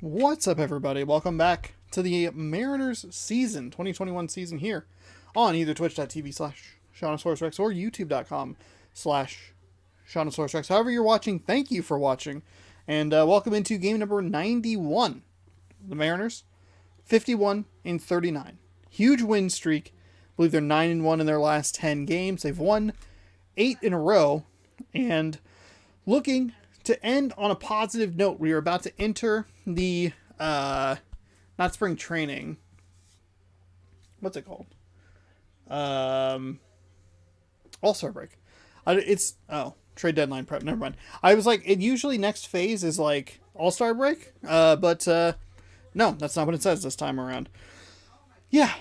What's up, everybody? Welcome back to the Mariners season, 2021 season here on either twitch.tv/ShaunosaurusRex or youtube.com/ShaunosaurusRex. However you're watching, thank you for watching. And welcome into game number 91. The Mariners, 51-39. Huge win streak. I believe they're 9-1 in their last 10 games. They've won 8 in a row. And looking to end on a positive note, we are about to enter the, not spring training. What's it called? All-Star break. Trade deadline prep. Never mind. I was like, it usually next phase is like All-Star break. But no, that's not what it says this time around. Yeah.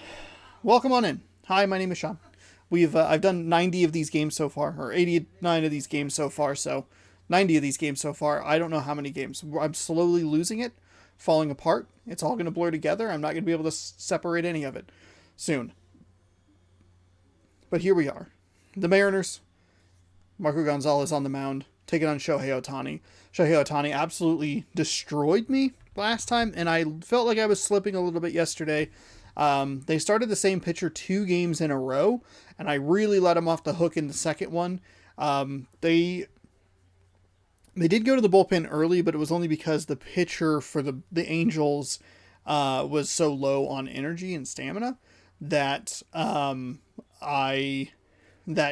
Welcome on in. Hi, my name is Sean. I've done 90 of these games so far, or 89 of these games so far, so 90 of these games so far. I don't know how many games. I'm slowly losing it, falling apart. It's all going to blur together. I'm not going to be able to separate any of it soon. But here we are. The Mariners, Marco Gonzalez on the mound, taking on Shohei Ohtani. Shohei Ohtani absolutely destroyed me last time, and I felt like I was slipping a little bit yesterday. They started the same pitcher 2 games in a row, and I really let him off the hook in the second one. They did go to the bullpen early, but it was only because the pitcher for the Angels was so low on energy and stamina that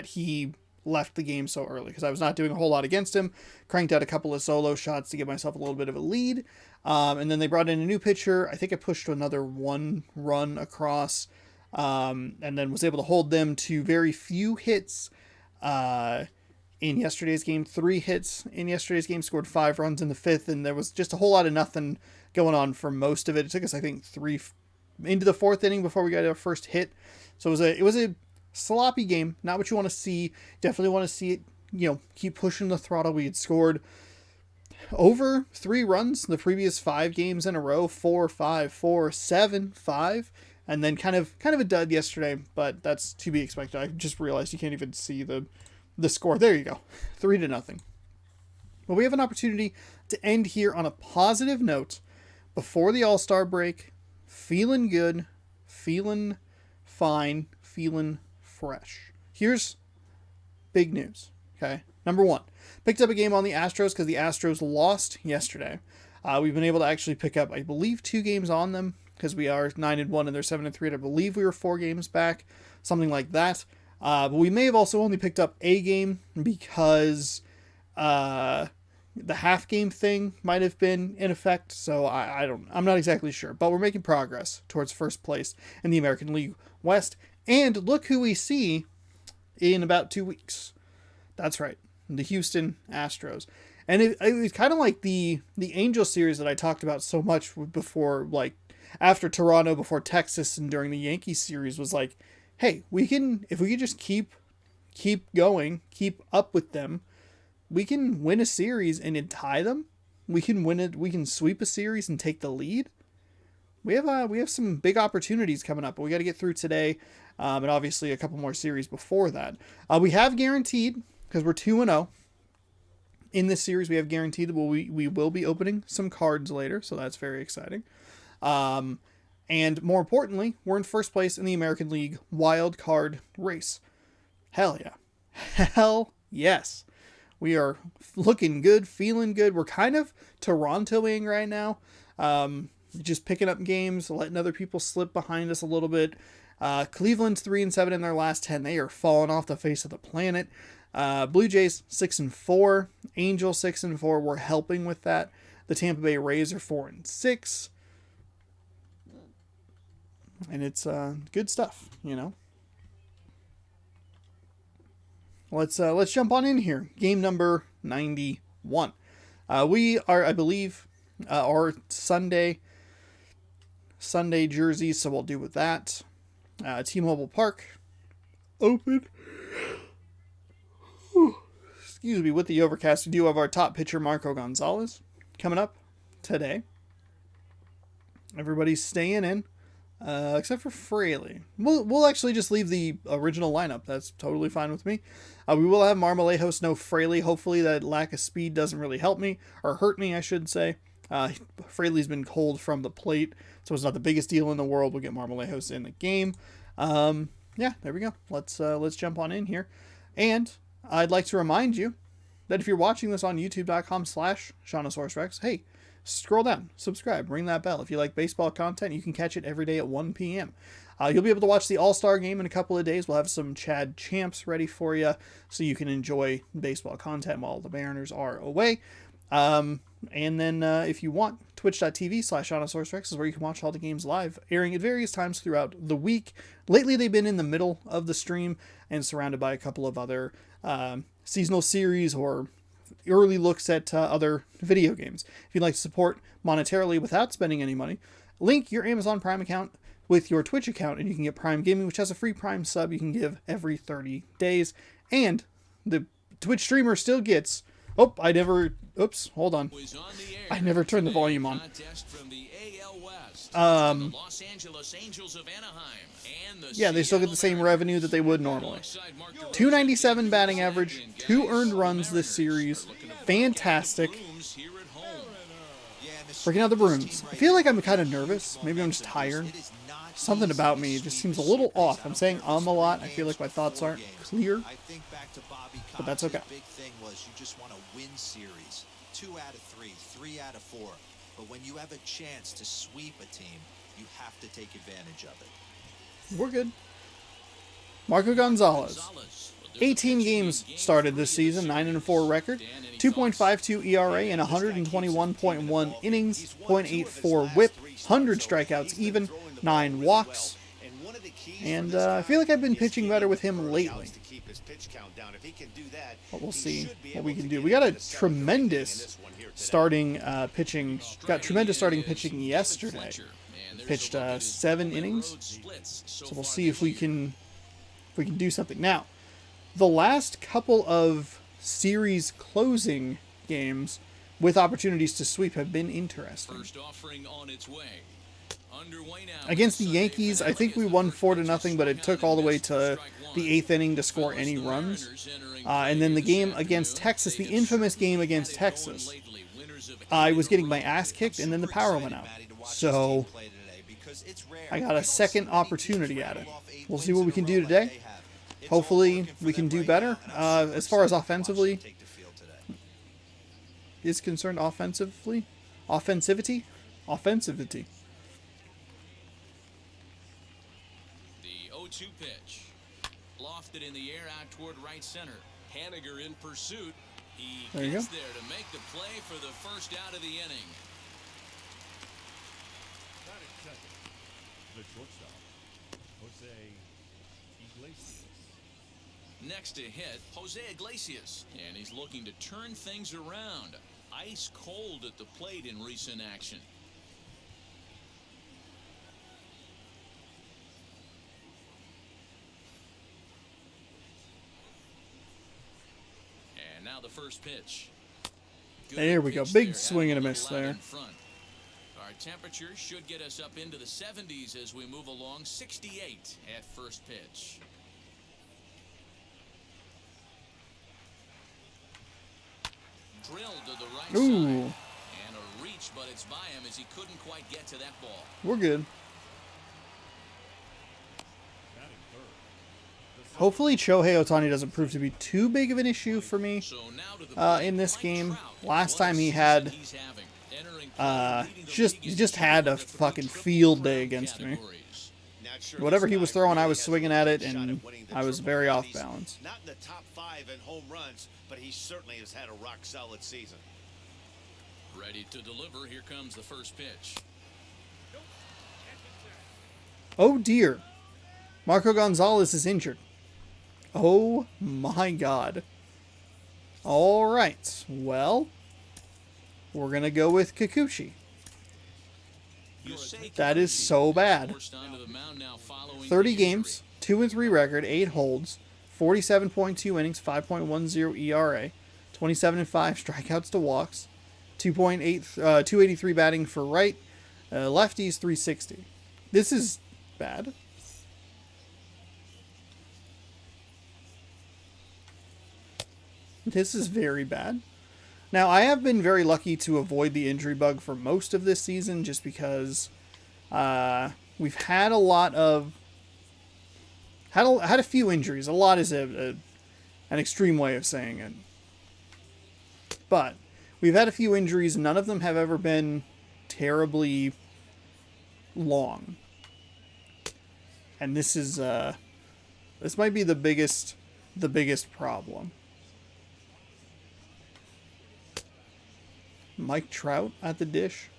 he left the game so early, because I was not doing a whole lot against him. Cranked out a couple of solo shots to give myself a little bit of a lead. And then they brought in a new pitcher. I think I pushed to another 1 run across, and then was able to hold them to very few hits in yesterday's game. 3 hits in yesterday's game, scored 5 runs in the 5th, and there was just a whole lot of nothing going on for most of it. It took us, I think, 3 into the 4th inning before we got our first hit. So it was a sloppy game. Not what you want to see. Definitely want to see it, keep pushing the throttle. We had scored over 3 runs the previous 5 games in a row, 4, 5, 4, 7, 5, and then kind of a dud yesterday, but that's to be expected. I just realized you can't even see the score. There you go. 3-0. But we have an opportunity to end here on a positive note before the All-Star break. Feeling good, feeling fine, feeling fresh. Here's big news. Okay. Number 1, picked up a game on the Astros because the Astros lost yesterday. We've been able to actually pick up, I believe, 2 games on them because we are 9-1 and they're 7-3. I believe we were 4 games back, something like that. But we may have also only picked up a game because the half game thing might have been in effect. So I'm not exactly sure, but we're making progress towards first place in the American League West. And look who we see in about 2 weeks. That's right. The Houston Astros. And it was kind of like the Angel series that I talked about so much before, like after Toronto, before Texas, and during the Yankees series, was like, hey, if we could just keep going, keep up with them, we can win a series and then tie them. We can win it. We can sweep a series and take the lead. We have some big opportunities coming up, but we got to get through today, and obviously a couple more series before that. We have guaranteed, because we're 2-0 in this series, we have guaranteed that we will be opening some cards later, so that's very exciting. And more importantly, we're in first place in the American League wild card race. Hell yeah. Hell yes. We are looking good, feeling good. We're kind of Torontoing right now. Just picking up games, letting other people slip behind us a little bit. Cleveland's 3-7 in their last 10. They are falling off the face of the planet. Blue Jays 6-4. Angels 6-4. We're helping with that. The Tampa Bay Rays are 4-6. And it's good stuff, Let's jump on in here. Game number 91. We are, I believe, our Sunday jerseys, so we'll do with that. T-Mobile Park open. Excuse me, with the overcast, we do have our top pitcher, Marco Gonzalez, coming up today. Everybody's staying in. Except for Fraley. We'll actually just leave the original lineup. That's totally fine with me. We will have Marlejos, no Fraley. Hopefully that lack of speed doesn't really help me, or hurt me, I should say. Fraley's been cold from the plate, so it's not the biggest deal in the world. We'll get Marlejos in the game. Yeah, there we go. Let's jump on in here. And I'd like to remind you that if you're watching this on youtube.com/ShaunosaurusRex, hey, scroll down, subscribe, ring that bell. If you like baseball content, you can catch it every day at 1 p.m. You'll be able to watch the All-Star game in a couple of days. We'll have some Chad Champs ready for you so you can enjoy baseball content while the Mariners are away. And then if you want, twitch.tv/ShaunosaurusRex is where you can watch all the games live, airing at various times throughout the week. Lately, they've been in the middle of the stream and surrounded by a couple of other seasonal series or early looks at other video games. If you'd like to support monetarily without spending any money, link your Amazon Prime account with your Twitch account and you can get Prime Gaming, which has a free Prime sub you can give every 30 days. And the Twitch streamer still gets... Oops, hold on. I never turned the volume on. Yeah, they still get the same revenue that they would normally. 297 batting average, 2 earned runs this series. Fantastic. Freaking out the Bruins. I feel like I'm kind of nervous. Maybe I'm just tired. Something about me just seems a little off. I'm saying a lot. I feel like my thoughts aren't clear. But that's okay. Big thing was you just want to win series. 2 out of 3, 3 out of 4. But when you have a chance to sweep a team, you have to take advantage of it. We're good. Marco Gonzalez. 18 games started this season, 9-4 record, 2.52 ERA and 121.1 innings, 0.84 WHIP, 100 strikeouts even, 9 walks. And I feel like I've been pitching better with him lately. But we'll see what we can do. We got a tremendous starting pitching. Got tremendous starting pitching yesterday. Pitched 7 innings. So we'll see if we can do something. Now, the last couple of series closing games with opportunities to sweep have been interesting. Against the Yankees, I think we won 4-0, but it took all the way to the 8th inning to score any runs. And then the game against Texas, the infamous game against Texas, I was getting my ass kicked, and then the power went out. So I got a second opportunity at it. We'll see what we can do today. Hopefully we can do better. As far as offensively is concerned, offensivity. The 0-2 pitch. Lofted in the air out toward right center. Haniger in pursuit. He gets there to make the play for the first out of the inning. The shortstop, Jose Iglesias. Next to hit, Jose Iglesias. And he's looking to turn things around. Ice cold at the plate in recent action. And now the first pitch. There we go. Big swing and a miss there. Our temperature should get us up into the 70s as we move along. 68 at first pitch. Drilled to the right side. And a reach, but it's by him as he couldn't quite get to that ball. We're good. Hopefully Shohei Ohtani doesn't prove to be too big of an issue for me in this game. Last time he had just had a fucking field day against me. Whatever he was throwing, I was swinging at it, and I was very off balance. Not in the top 5 in home runs, but he certainly has had a rock-solid season. Ready to deliver. Here comes the first pitch. Oh, dear. Marco Gonzalez is injured. Oh, my God. All right. Well, we're going to go with Kikuchi. That is so bad. 30 games, 2-3 record, 8 holds, 47.2 innings, 5.10 ERA, 27-5 strikeouts to walks, 283 batting for right, lefties 360. This is bad. This is very bad. Now, I have been very lucky to avoid the injury bug for most of this season just because we've had a lot of... Had a few injuries. A lot is an extreme way of saying it. But we've had a few injuries. None of them have ever been terribly long. And this is this might be the biggest problem. Mike Trout at the dish.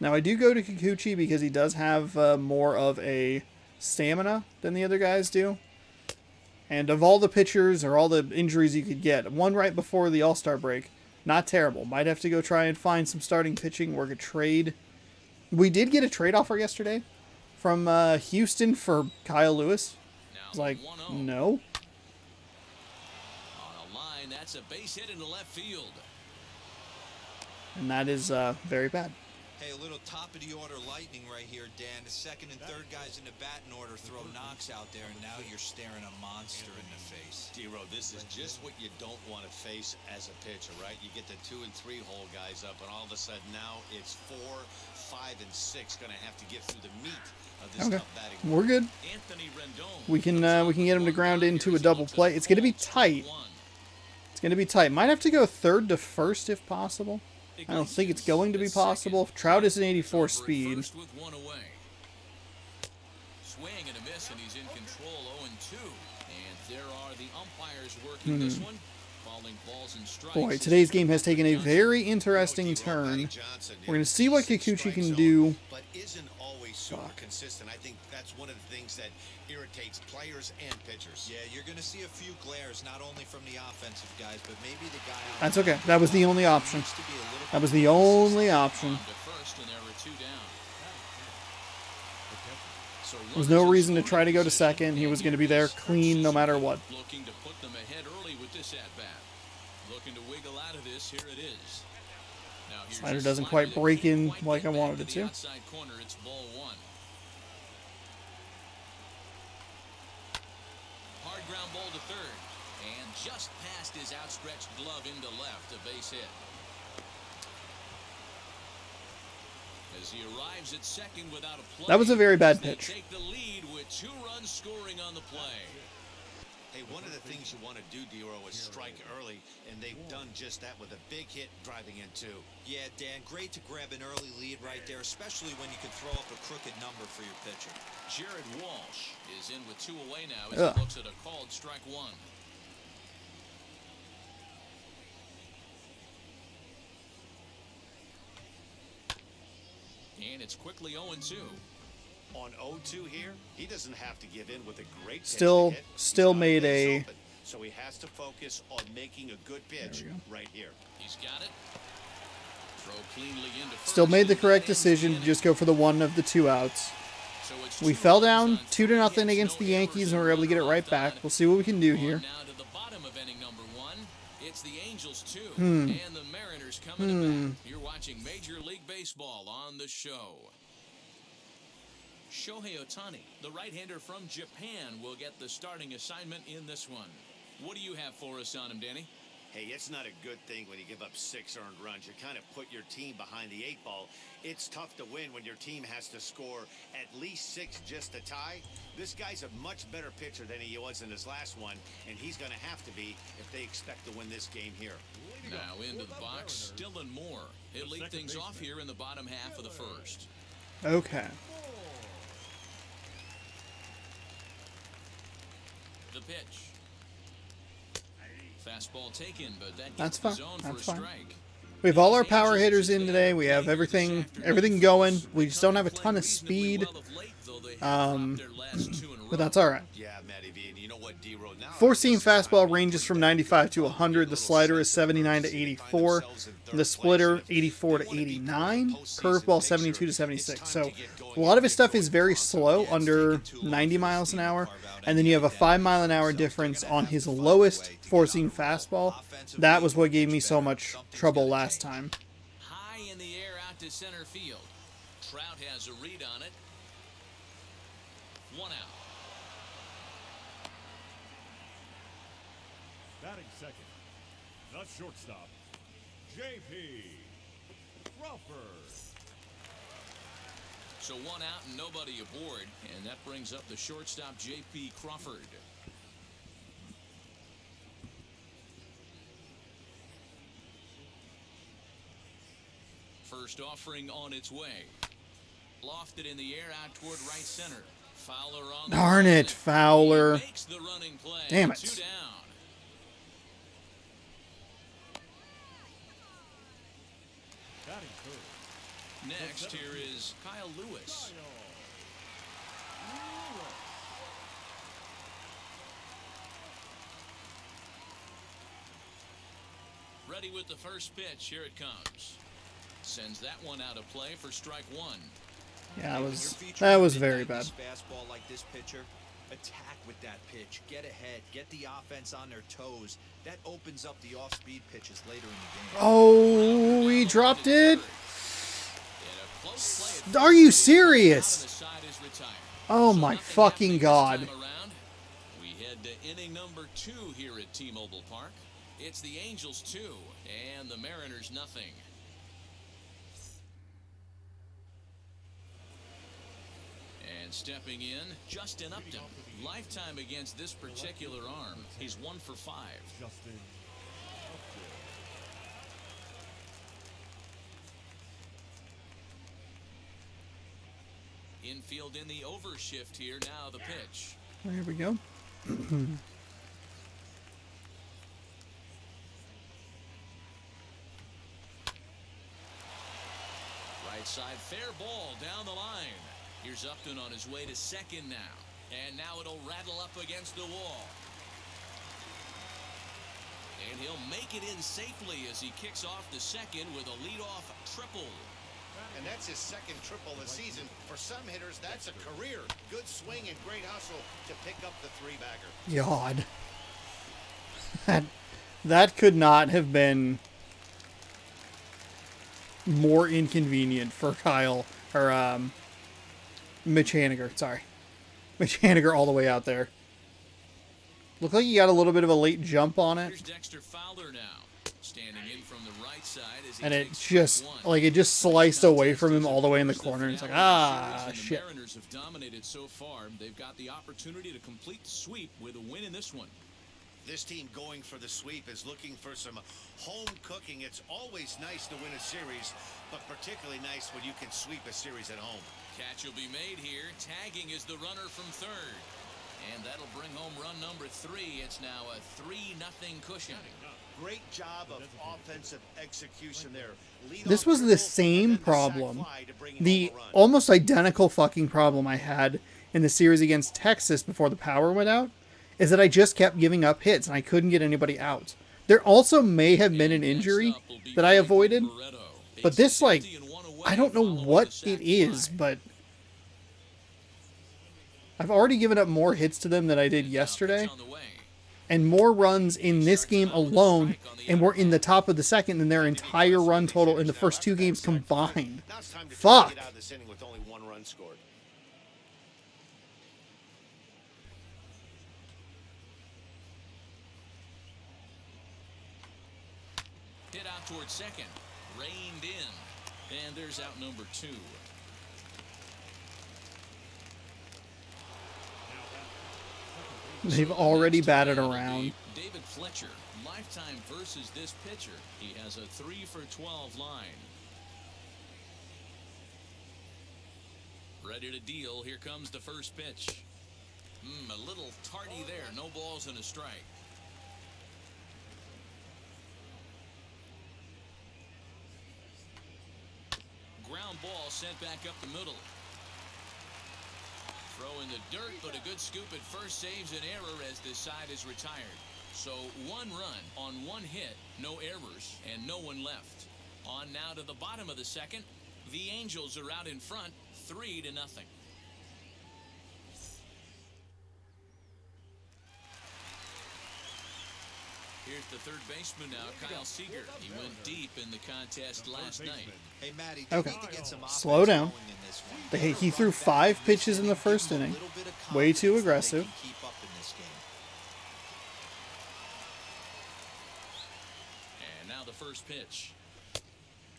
Now I do go to Kikuchi because he does have more of a stamina than the other guys do. And of all the pitchers or all the injuries you could get, one right before the All-Star break, not terrible. Might have to go try and find some starting pitching, work a trade. We did get a trade offer yesterday from Houston for Kyle Lewis. I was like, no. On a line, that's a base hit into left field. And that is very bad. Hey, a little top-of-the-order lightning right here, Dan. The second and third guys in the batting order throw knocks out there, and now you're staring a monster in the face. D-Row, this is just what you don't want to face as a pitcher, right? You get the 2 and 3 hole guys up, and all of a sudden now it's 4, 5, and 6 going to have to get through the meat of this tough batting. We're good. We can get him to ground into a double play. It's going to be tight. It's going to be tight. Might have to go third to first if possible. I don't think it's going to be possible. Trout is an 84 speed. Swing and a miss, and he's in control 0-2. And there are the umpires working this one, calling balls and strikes. Boy, today's game has taken a very interesting turn. We're going to see what Kikuchi can do. But isn't always super consistent. I think that's one of the things that irritates players and pitchers. Yeah, you're going to see a few glares, not only from the offensive guys, but maybe the guy... That's okay. That was the only option. That was the only option. There was no reason to try to go to second. He was going to be there clean no matter what. Looking to put them ahead early with this at-bat. Looking to wiggle out of this. Here it is. Slider doesn't quite break in like I wanted it to. Outside corner, it's ball 1. Hard ground ball to third, and just past his outstretched glove into left, a base hit. As he arrives at second without a play. That was a very bad pitch. They take the lead with 2 runs scoring on the play. Hey, one of the things you want to do, D-Row, is strike early, and they've done just that with a big hit driving in 2. Yeah, Dan, great to grab an early lead right there, especially when you can throw up a crooked number for your pitcher. Jared Walsh is in with 2 away now as he looks at a called strike 1. And it's quickly 0-2. On 0-2 here, he doesn't have to give in with a great pitch Still made a... So he has to focus on making a good pitch right here. He's got it. Throw cleanly into first. Still made the correct decision to just go for the one of the 2 outs. We fell down 2-0 against the Yankees, and we were able to get it right back. We'll see what we can do here. Now to the bottom of inning number 1. It's the Angels 2 and the Mariners coming to bat. You're watching Major League Baseball on the show. Shohei Ohtani, the right-hander from Japan, will get the starting assignment in this one. What do you have for us on him, Danny? Hey, it's not a good thing when you give up 6 earned runs. You kind of put your team behind the 8 ball. It's tough to win when your team has to score at least 6 just to tie. This guy's a much better pitcher than he was in his last one, and he's going to have to be if they expect to win this game here. Now into the box, Dylan Moore. He'll lead things off here in the bottom half of the first. Okay. The pitch. Fastball taken, but that That's gets fine. the zone That's for a fine. strike. We have all our power hitters in today. We have everything going. We just don't have a ton of speed. But that's all right. Yeah, Matty V, and you know what, D-Row, now... 4-seam fastball ranges from 95 to 100. The slider is 79 to 84. The splitter 84 to 89. Curveball 72 to 76. So a lot of his stuff is very slow, under 90 miles an hour. And then you have a 5 mile an hour difference on his lowest 4-seam fastball. That was what gave me so much trouble last time. High in the air out to center field. Trout has a read on it. 1 out. Batting second, the shortstop, J.P. Crawford. So 1 out and nobody aboard, and that brings up the shortstop, J.P. Crawford. First offering on its way. Lofted in the air out toward right center. Fowler on the Darn run. it, Fowler. He makes the running play. Damn it. 2 down. Batting third, Next here is Kyle Lewis. Ready with the first pitch. Here it comes. Sends that one out of play for strike 1. Yeah, When you're featuring that was a very mid-90s bad. fastball like this pitcher, attack with that pitch. Get ahead. Get the offense on their toes. That opens up the off-speed pitches later in the game. Oh, he dropped it. Are you serious? Oh my fucking god. We head to inning number 2 here at T-Mobile Park. It's the Angels 2 and the Mariners nothing. And stepping in, Justin Upton. Lifetime against this particular arm. He's 1 for 5. Justin Infield in the overshift here. Now the pitch. There we go. Right side, fair ball down the line. Here's Upton on his way to second now. And now it'll rattle up against the wall. And he'll make it in safely as he kicks off the second with a leadoff triple. And that's his second triple this season. For some hitters, that's a career. Good swing and great hustle to pick up the 3-bagger. God. That could not have been more inconvenient for Kyle or Mitch Haniger. Sorry. Mitch Haniger all the way out there. Looked like he got a little bit of a late jump on it. Here's Dexter Fowler now. Standing in from the right side as he And it takes just, one. like, it just sliced away from him all the way in the corner. And it's like, ah, The shit. Mariners have dominated so far. They've got the opportunity to complete the sweep with a win in this one. This team going for the sweep is looking for some home cooking. It's always nice to win a series, but particularly nice when you can sweep a series at home. Catch will be made here. Tagging is the runner from third. And that'll bring home run number 3. It's now a 3-0 cushion. Great job of offensive execution there. This was the same problem. The almost identical fucking problem I had in the series against Texas before the power went out is that I just kept giving up hits and I couldn't get anybody out. There also may have been an injury that I avoided, but this, like, I don't know what it is, but I've already given up more hits to them than I did yesterday, and more runs in this game alone, and we're in the top of the second than their entire run total in the first 2 games combined. Fuck. With only 1 run scored. Hit out towards second. Reined in. And there's out number 2. They've already batted around. David Fletcher, lifetime versus this pitcher. He has a 3 for 12 line. Ready to deal. Here comes the first pitch. A little tardy there. No balls and a strike. Ground ball sent back up the middle. Throw in the dirt, but a good scoop at first saves an error as this side is retired. So 1 run on 1 hit, no errors, and no one left. On now to the bottom of the second. The Angels are out in front, 3-0. Here's the third baseman now, Kyle Seager. He went deep in the contest last night. Hey, Matty, Okay. need to get some Slow offense down. going in this one. He threw 5 pitches in the first inning. Way too aggressive. Keep up in this game. Now the first pitch.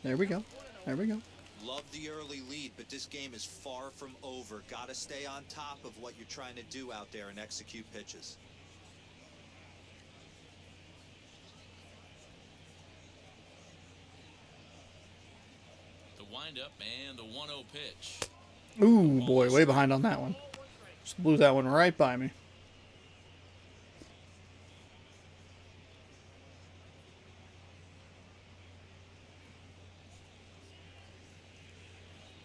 There we go. There we go. Love the early lead, but this game is far from over. Got to stay on top of what you're trying to do out there and execute pitches. The windup and the 1-0 pitch. Ooh, boy, way behind on that one. Just blew that one right by me.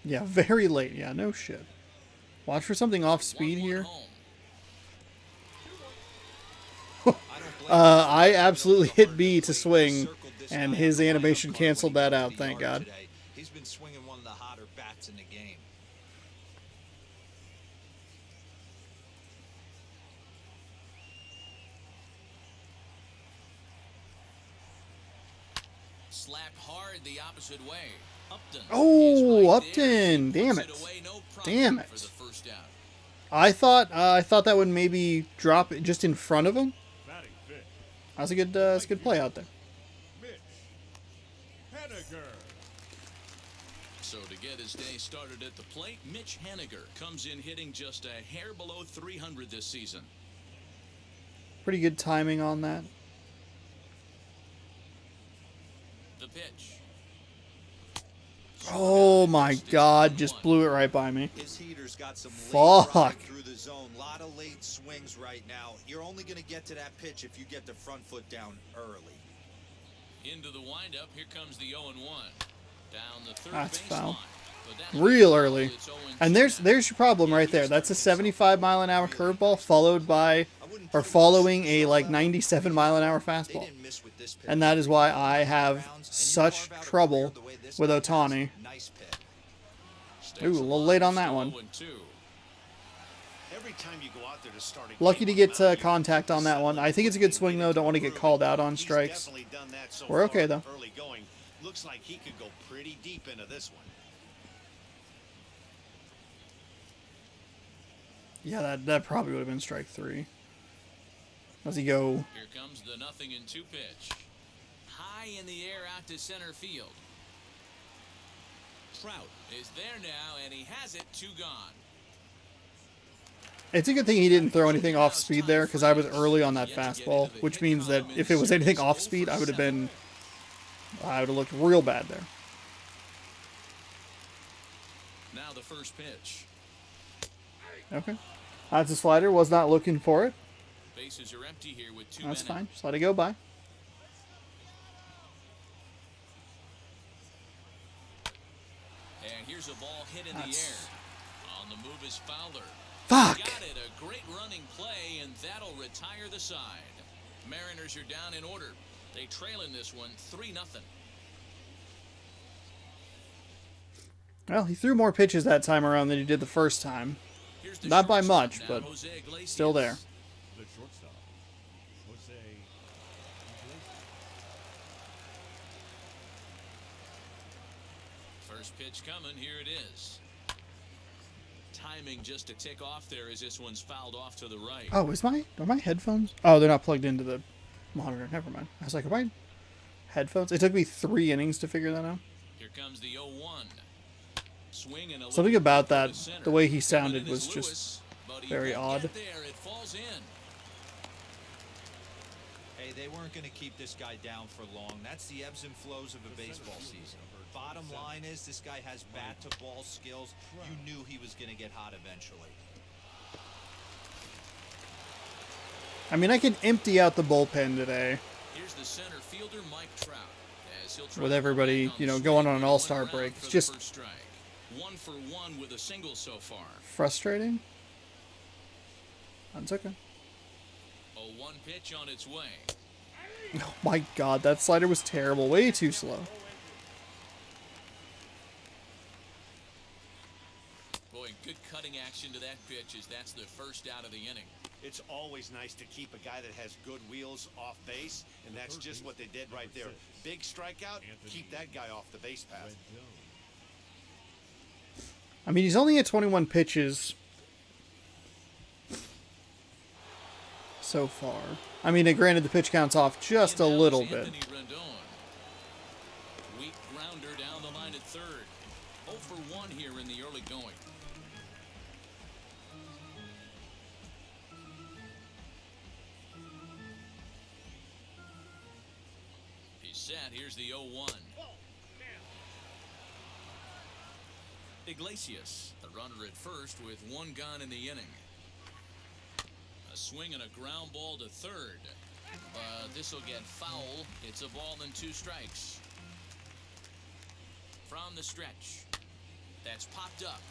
Yeah, very late. Yeah, no shit. Watch for something off speed here. I absolutely hit B to swing, and his animation canceled that out, thank God. He's been swinging one of the hotter bats in the game. Slapped hard the opposite way. Upton. Oh, Right Upton! there. Damn Puts it! Away, no Damn for it! the first out. I thought that would maybe drop it just in front of him. Batting fifth, That's a good play out there. Mitch Haniger. So to get his day started at the plate, Mitch Haniger comes in hitting just a hair below 300 this season. Pretty good timing on that. The pitch. Oh my God! Just blew it right by me. His heater's got some Fuck. late ride through the zone. Lot of late swings right now. You're only going to get to that pitch if you get the front foot down early. Into the windup. Here comes the 0-1. Down the third That's base foul. line. But that's Real foul. early. It's 0-2 And there's now. your problem right there. That's a 75-mile-an-hour curveball followed by, or following a like 97-mile-an-hour They fastball. didn't miss with this pitch. And that is why I have such trouble with Ohtani. Nice pick. Ooh, a little late on that one. 0-2. Every time you go out there to start a Lucky game to on get the mound, contact on that one. I think it's a good swing though. Don't want to get called out on he's strikes. definitely done that so We're far okay, though. Early going. Looks like he could go pretty deep into this one. Yeah, that probably would have been strike 3. Does he go? Here comes the 0-2 pitch. High in the air out to center field. Trout is there now, and he has it. 2 gone. It's a good thing he didn't throw anything off speed there because I was early on that fastball, which means that if it was anything off speed, I would have looked real bad there. Now the first pitch. Okay. That's a slider. Was not looking for it. Bases are empty here with 2 That's men. fine. Just let it go by. And here's a ball hit in the air. On the move is Fowler. Fuck! Got it. A great running play, and that'll retire the side. Mariners are down in order. They trail in this one 3-0. Well, he threw more pitches that time around than he did the first time. Here's the Not by shortstop much, now, but Jose Iglesias. still there. The shortstop, Jose Iglesias. First pitch coming. Here it is. Timing just to tick off there as this one's fouled off to the right. Oh, are my headphones? Oh, they're not plugged into the monitor. Never mind. I was like, are my headphones? It took me 3 innings to figure that out. Here comes the 0-1. Swing and a Something little about to that, the center. the way he Coming sounded in was is just Lewis, but he very won't odd. get there. It falls in. Hey, they weren't going to keep this guy down for long. That's the ebbs and flows of a baseball season. Bottom line is this guy has bat-to-ball skills. You knew he was going to get hot eventually. I mean, I can empty out the bullpen today Here's the center fielder, Mike Trout. As he'll try with to everybody, break on the going swing on an and all-star went around break. for It's the just first strike. 1 for 1 with a single so far. frustrating. That's okay. A 1 pitch on its way. Oh my God, that slider was terrible. Way too slow. Boy, good cutting action to that pitch as that's the first out of the inning. It's always nice to keep a guy that has good wheels off base, and that's just what they did right there. Big strikeout, keep that guy off the base path. I mean, he's only at 21 pitches so far. I mean, granted, the pitch count's off just a And now little it's bit. Anthony Rendon. third. 0 for 1 here in the early going. He's set. Here's the 0-1. Iglesias, the runner at first with one gone in the inning. A swing and a ground ball to third. But this will get foul. It's a ball and 2 strikes. From the stretch. That's popped up.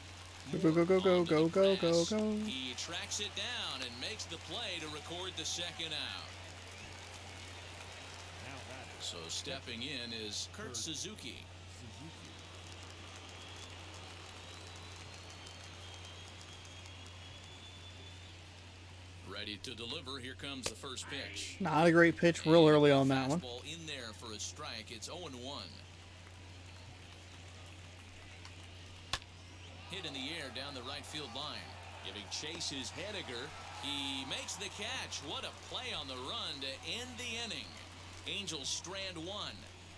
Go, go, go, go, go, go, go, go. He tracks it down and makes the play to record the second out. So stepping in is Kurt Suzuki. Ready to deliver. Here comes the first pitch. Not a great pitch real early on that one. Fastball in there for a strike. It's 0-1. Hit in the air down the right field line. Giving chase is Haniger. He makes the catch. What a play on the run to end the inning. Angels strand 1,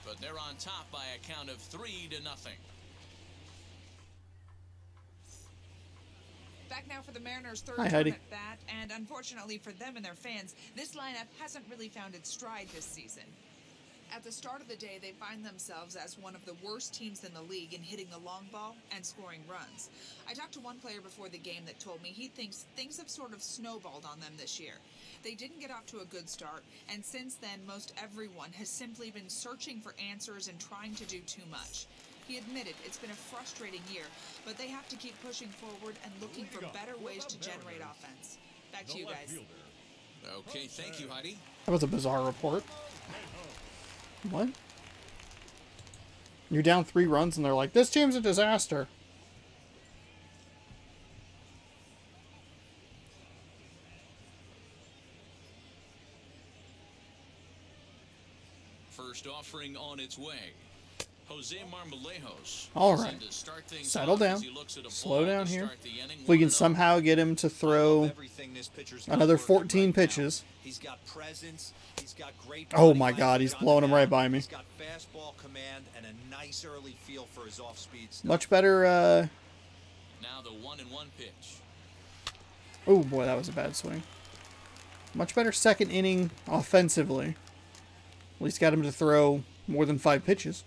but they're on top by a count of 3-0. Back now for the Mariners' third Hi, turn Heidi. at bat, and unfortunately for them and their fans, this lineup hasn't really found its stride this season. At the start of the day, they find themselves as one of the worst teams in the league in hitting the long ball and scoring runs. I talked to one player before the game that told me he thinks things have sort of snowballed on them this year. They didn't get off to a good start, and since then, most everyone has simply been searching for answers and trying to do too much. He admitted it's been a frustrating year, but they have to keep pushing forward and looking for better ways to generate offense. Back to you guys. Okay, thank you, Heidi. That was a bizarre report. What? You're down 3 runs and they're like, this team's a disaster. First offering on its way. Jose Marlejos. All right. Settle down. Slow down here. If we can somehow get him to throw another 14 pitches. He's got presence. He's got great. Oh my God, he's blowing him right by me. He's got fastball command and a nice early feel for his off-speed stuff. Much better. Now the 1-1 pitch. Oh boy, that was a bad swing. Much better second inning offensively. At least got him to throw more than 5 pitches.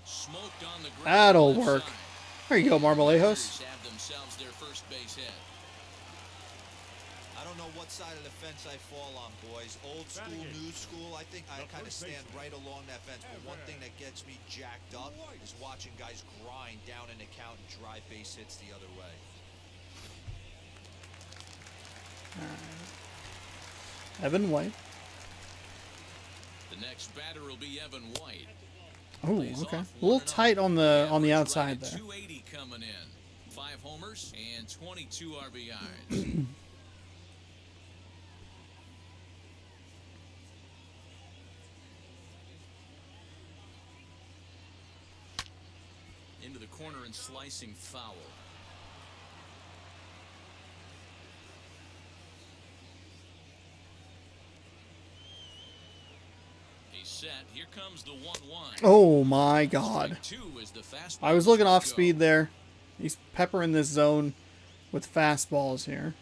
Smoked on the ground. That'll work. There you go, Marlejos. Have themselves their first base hit. I don't know what side of the fence I fall on, boys. Old school, new school. I think I kind of stand right along that fence. But one thing that gets me jacked up is watching guys grind down an account and drive base hits the other way. Evan White. The next batter will be Evan White. Oh, okay. A little tight on the outside there. 280 coming in. 5 homers and 22 RBIs. Into the corner and slicing foul. He's set. Here comes the 1-1. Oh my God. Strike 2 is the fastball. I was looking off speed there. He's peppering this zone with fastballs here.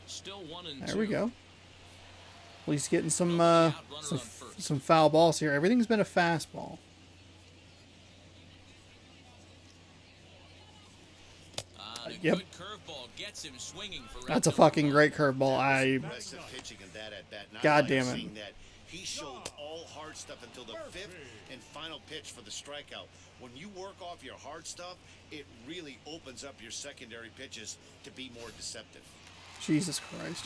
Still 1-2. There we go. At least getting some foul balls here. Everything's been a fastball. Yep. Good curveball gets him swinging for That's a fucking great curveball. Aggressive pitching in that at bat. And I God like damn it. seeing that. He showed all hard stuff until the 5th and final pitch for the strikeout. When you work off your hard stuff, it really opens up your secondary pitches to be more deceptive. Jesus Christ.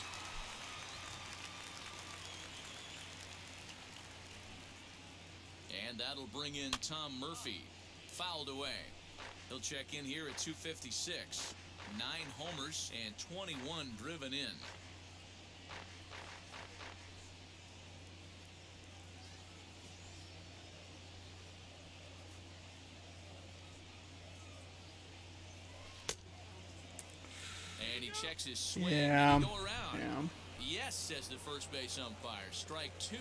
And that'll bring in Tom Murphy. Fouled away. He'll check in here at 256. 9 homers and 21 driven in. And he checks his swing. Yeah. Did he go around? Yeah. Yes, says the first base umpire. Strike 2.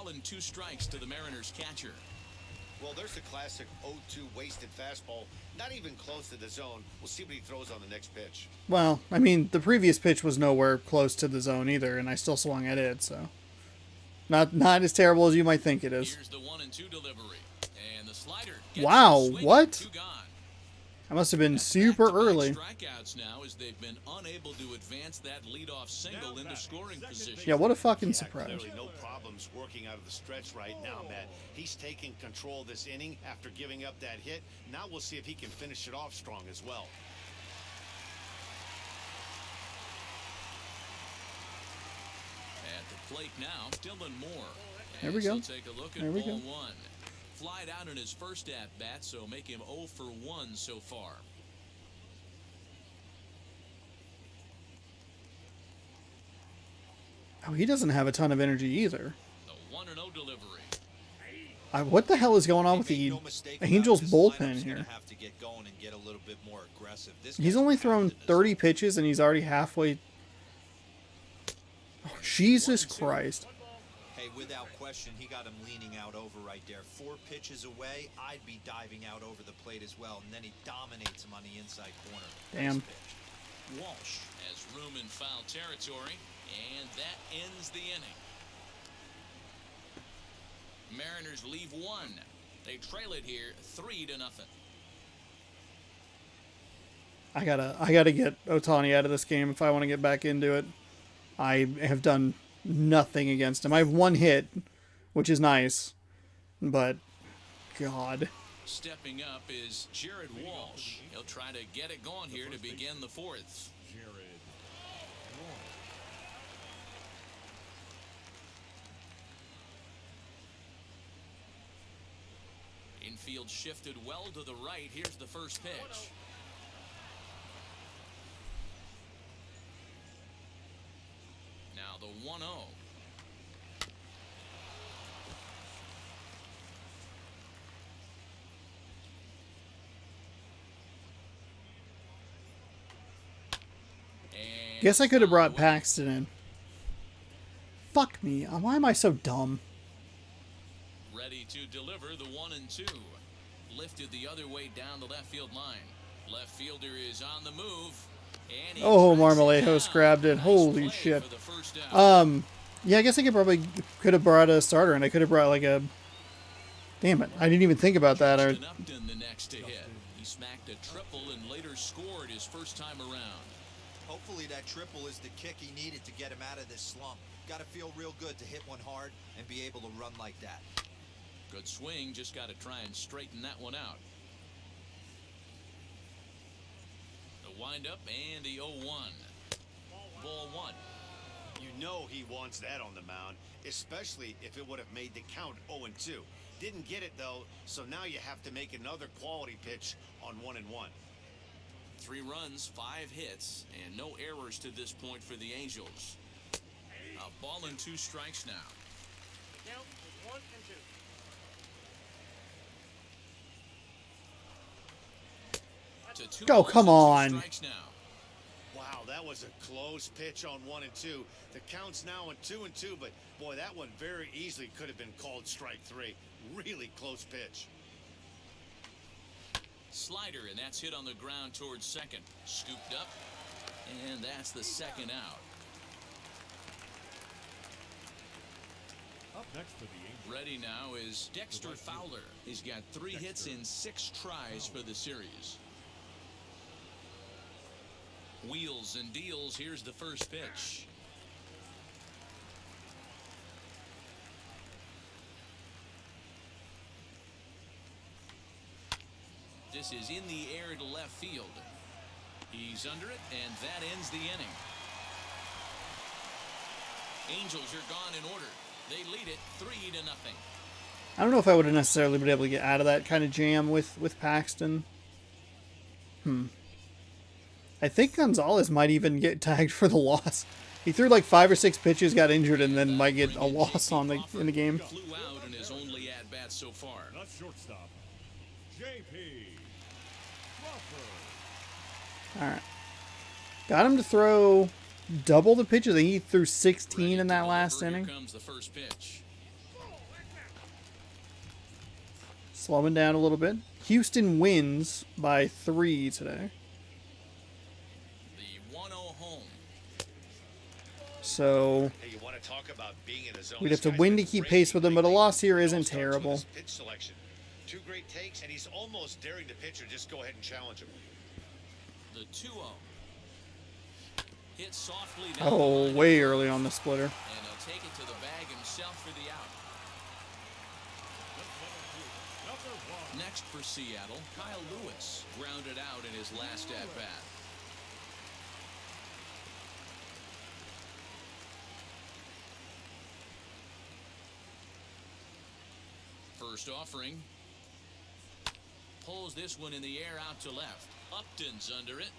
ball and 2 strikes to the Mariners catcher. Well, there's the classic 0-2 wasted fastball. Not even close to the zone. We'll see what he throws on the next pitch. Well, I mean, the previous pitch was nowhere close to the zone either, and I still swung at it, so not as terrible as you might think it is. Here's the 1-2 delivery, and the slider. Wow, what? 2 gone. I must have been super early. Strikeouts now as they've been unable to advance that leadoff single into scoring position. Yeah, what a fucking Yeah, surprise. clearly no problems working out of the stretch right now, Matt. He's taking control of this inning after giving up that hit. Now we'll see if he can finish it off strong as well. At the plate now, Dylan Moore. There we go. So take a look at There we ball go. 1. Flied out in his first at-bat, so make him 0 for 1 so far. Oh, he doesn't have a ton of energy either. The 1-0 delivery. What the hell is going on with Make the no mistake about it, Angels this bullpen lineup's here? gonna have to get going and get a little bit more aggressive. This He's guy's only thrown pounding this 30 up. pitches and he's already halfway. Oh, Jesus Christ. Hey, without question, he got him leaning out over right there. 4 pitches away, I'd be diving out over the plate as well, and then he dominates him on the inside corner. Damn. Nice pitch. Walsh has room in foul territory, and that ends the inning. Mariners leave 1. They trail it here 3-0. I gotta get Ohtani out of this game if I want to get back into it. I have done nothing against him. I have 1 hit, which is nice, but God. Stepping up is Jared Walsh. He'll try to get it going here to begin the 4th. Jared Walsh. Infield shifted well to the right. Here's the first pitch. Now the 1-0. And Guess I could have brought foul away. Paxton in. Fuck me. Why am I so dumb? Ready to deliver the 1-2. Lifted the other way down the left field line. Left fielder is on the move. And he Oh, tracks it Marlejos down. grabbed it. Nice Holy play shit. for the first out. Yeah, I guess I could have brought a starter, and I could have brought like a. Damn it! I didn't even think about that. Justin Upton the next to hit. He smacked a triple and later scored his first time around. Hopefully that triple is the kick he needed to get him out of this slump. Got to feel real good to hit one hard and be able to run like that. Good swing, just got to try and straighten that one out. The windup and the 0-1. Ball 1. You know he wants that on the mound, especially if it would have made the count 0-2. Didn't get it though, so now you have to make another quality pitch on 1-1. 3 runs, 5 hits, and no errors to this point for the Angels. A ball and 2 strikes now. Count 1 and 2. To 2 Go, balls come and 2 on. strikes now. Wow, that was a close pitch on 1-2. The count's now on 2-2, but boy, that one very easily could have been called strike 3. Really close pitch. Slider, and that's hit on the ground towards second. Scooped up, and that's the second out. Up next for the Angels. Ready now is Dexter Fowler. He's got 3 hits in 6 tries for the series. Wheels and deals. Here's the first pitch. This is in the air to left field. He's under it, and that ends the inning. Angels are gone in order. They lead it 3-0. I don't know if I would have necessarily been able to get out of that kind of jam with Paxton. I think Gonzalez might even get tagged for the loss. He threw like 5 or 6 pitches, got injured, and then might get a loss in the game. Flew out in his only at-bat so far. Not shortstop. JP Crawford. All right, got him to throw double the pitches. He threw 16 in that last Here inning. comes the first pitch. Slowing down a little bit. Houston wins by 3 today. The 1-0 home. So Hey, you want to talk about being in the zone? we'd have to This guy's win to been keep great pace with them, but a lately. loss here It all isn't starts with terrible. his pitch selection. 2 great takes, and he's almost daring the pitcher just go ahead and challenge him. The 2-0. Hit softly down the Oh, line way in front, early on the splitter. and he'll take it to the bag himself for the out. Next for Seattle, Kyle Lewis grounded out in his last at-bat. First offering. Pulls this one in the air out to left. Upton's under it.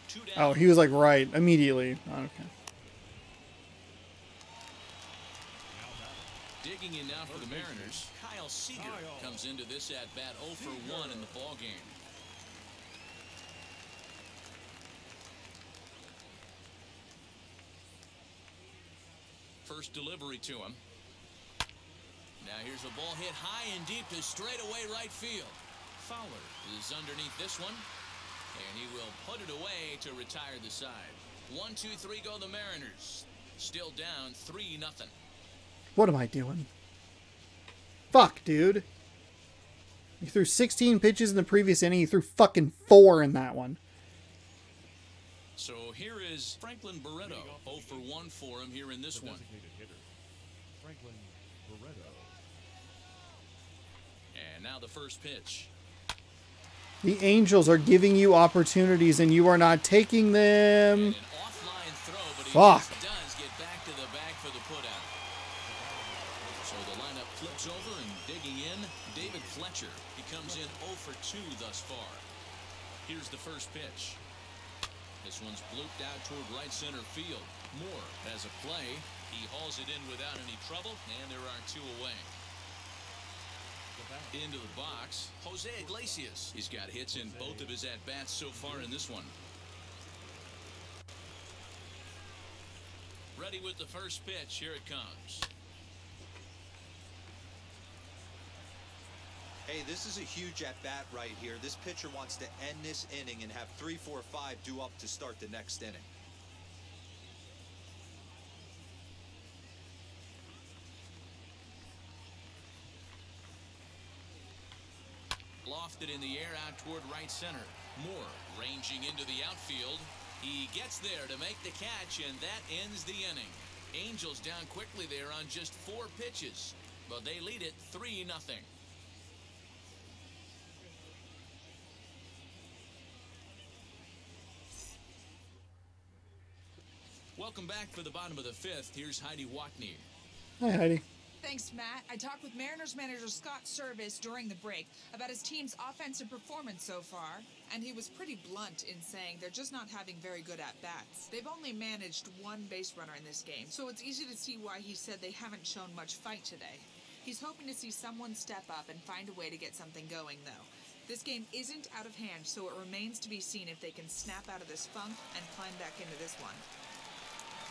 2 down. Oh, he was like right immediately. Okay. Digging in now for the Mariners, Kyle Seager comes into this at-bat 0 for 1 in the ballgame. First delivery to him. Now here's a ball hit high and deep to straightaway right field. Fowler is underneath this one, and he will put it away to retire the side. 1, 2, 3 go the Mariners. Still down 3-0. What am I doing? Fuck, dude. You threw 16 pitches in the previous inning. You threw fucking 4 in that one. So here is Franklin Barreto. 0 for 1 for him here in this one. Designated hitter, Franklin Barreto. And now the first pitch. The Angels are giving you opportunities and you are not taking them. And an offline throw, but he Fuck. just does get back to the bag for the putout. So the lineup flips over and digging in, David Fletcher. He comes in 0 for 2 thus far. Here's the first pitch. This one's blooped out toward right center field. Moore has a play. He hauls it in without any trouble, and there are 2 away. Into the box, Jose Iglesias. He's got hits in both of his at-bats so far in this one. Ready with the first pitch. Here it comes. Hey, this is a huge at-bat right here. This pitcher wants to end this inning and have 3, 4, 5 due up to start the next inning. Lofted in the air out toward right center. Moore ranging into the outfield. He gets there to make the catch, and that ends the inning. Angels down quickly there on just 4 pitches, but they lead it 3-0. Welcome back for the bottom of the 5th. Here's Heidi Watney. Hi, Heidi. Thanks, Matt. I talked with Mariners manager Scott Service during the break about his team's offensive performance so far, and he was pretty blunt in saying they're just not having very good at-bats. They've only managed 1 base runner in this game, so it's easy to see why he said they haven't shown much fight today. He's hoping to see someone step up and find a way to get something going, though. This game isn't out of hand, so it remains to be seen if they can snap out of this funk and climb back into this one.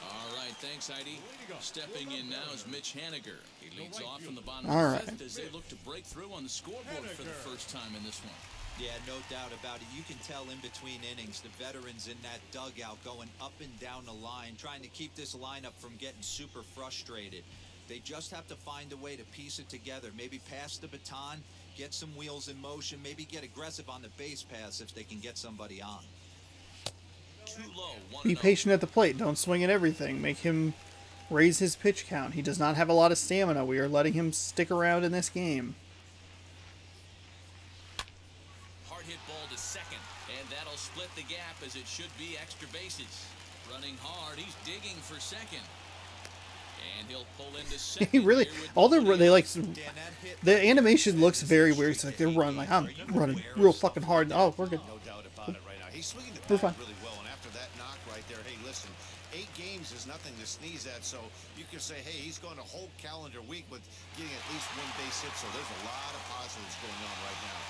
All right, thanks, Heidi. Stepping in now is Mitch Haniger. He leads off in the bottom All of right. the 5th as they look to break through on the scoreboard for the first time in this one. Yeah, no doubt about it. You can tell in between innings, the veterans in that dugout going up and down the line, trying to keep this lineup from getting super frustrated. They just have to find a way to piece it together. Maybe pass the baton, get some wheels in motion, maybe get aggressive on the base pass if they can get somebody on. Too low. Be patient at the plate. Don't swing at everything. Make him raise his pitch count. He does not have a lot of stamina. We are letting him stick around in this game. Hard hit ball to second, and that'll split the gap as it should be extra bases. Running hard, he's digging for second. And he'll pull into second. He really, here with all the nobody they like, else. Dan, that hit the animation looks very weird. It's like they're running, like I'm running real fucking hard. Oh, we're good. No doubt about it right now. He's swinging the We're bat fine. really well, and after that knock right there, hey, listen, 8 games is nothing to sneeze at, so you can say, hey, he's going a whole calendar week with getting at least 1 base hit, so there's a lot of positives going on right now.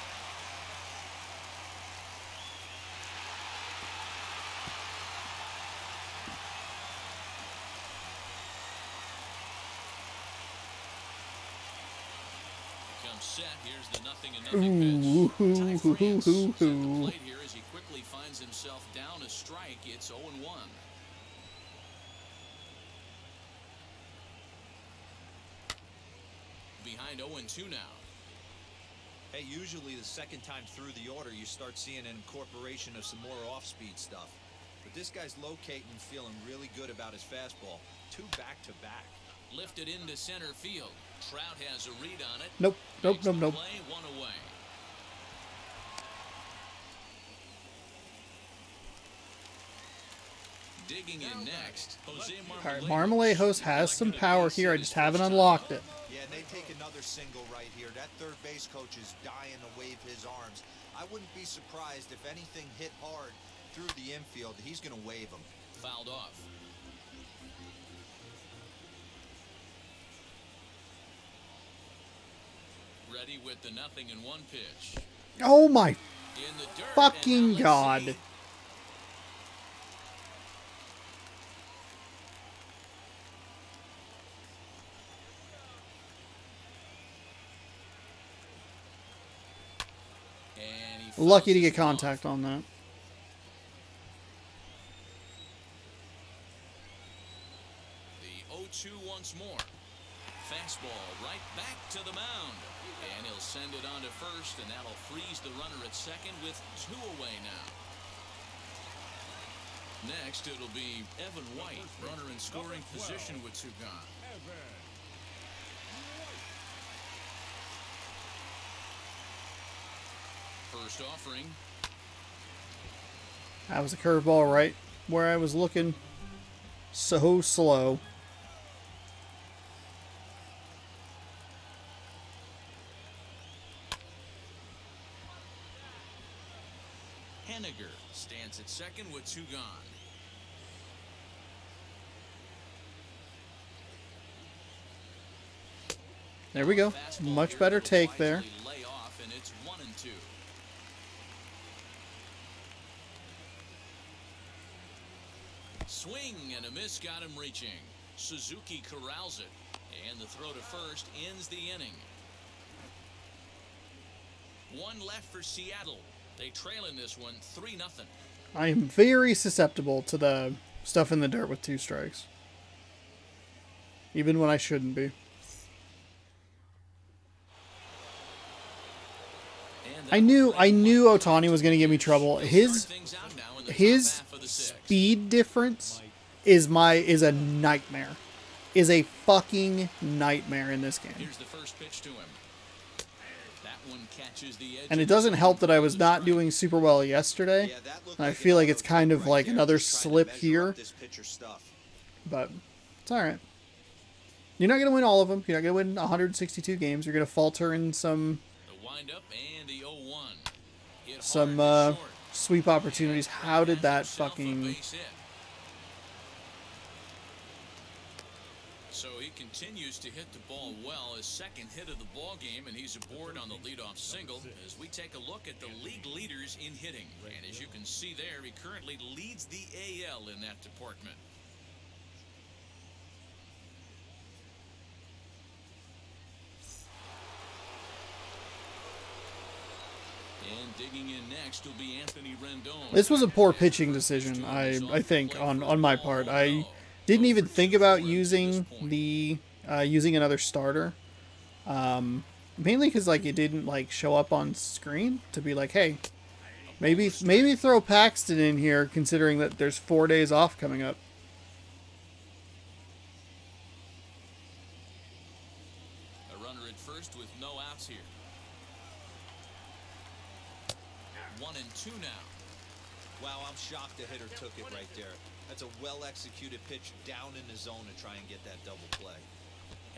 Comes set. Here's the 0-0 pitch. Ty France is at the plate here as he quickly finds himself down a strike. It's 0-1. Behind 0-2 now. Hey, usually the second time through the order, you start seeing an incorporation of some more off-speed stuff. But this guy's locating and feeling really good about his fastball. 2 back-to-back. Lifted into center field. Trout has a read on it. Nope. Play, 1 away. Digging in next, Jose All right, Marlejos. Marlejos has some power here. I just haven't unlocked it. Yeah, and they take another single right here. That third base coach is dying to wave his arms. I wouldn't be surprised if anything hit hard through the infield. He's going to wave them. Fouled off. Ready with the 0-1 pitch. Oh my In the dirt, fucking and now let's God. see. And he Lucky to fouls get this off. contact on that. The 0-2 once more. Fastball right back to the mound. And he'll send it on to first, and that'll freeze the runner at second with 2 away now. Next, it'll be Evan White, runner in scoring position with 2 gone. First offering. That was a curveball right where I was looking. So slow. Haniger stands at second with 2 gone. There we go. Fastball Much here better that'll take there. wisely lay off, and it's 1-2. Swing and a miss got him reaching. Suzuki corrals it, and the throw to first ends the inning. 1 left for Seattle. They trail in this one 3-0. I am very susceptible to the stuff in the dirt with 2 strikes. Even when I shouldn't be. I knew Ohtani was going to give me trouble. His speed difference is a nightmare. Is a fucking nightmare in this game. Here's the first pitch to him. That one catches the edge. And it doesn't help that I was not doing super well yesterday. Yeah, that looked And I like feel like another it's kind of right like there. another He's trying to slip measure here. up this pitcher stuff. But it's all right. You're not going to win all of them. You're not going to win 162 games. You're going to falter in some The windup and the 0-1. Hit some hard to short. sweep opportunities. How did that Himself a fucking... base hit. So he continues to hit the ball well. His second hit of the ball game, and he's aboard on the leadoff single as we take a look at the league leaders in hitting. And as you can see there, he currently leads the AL in that department. And digging in next will be Anthony Rendon. This was a poor pitching decision, I think, on my part. I didn't even think about using the using another starter. Mainly because like it didn't like show up on screen to be like, hey, maybe throw Paxton in here, considering that there's 4 days off coming up. A runner at first with no outs here. 1-2 now. Wow, I'm shocked the hitter took it right there. That's a well-executed pitch down in the zone to try and get that double play.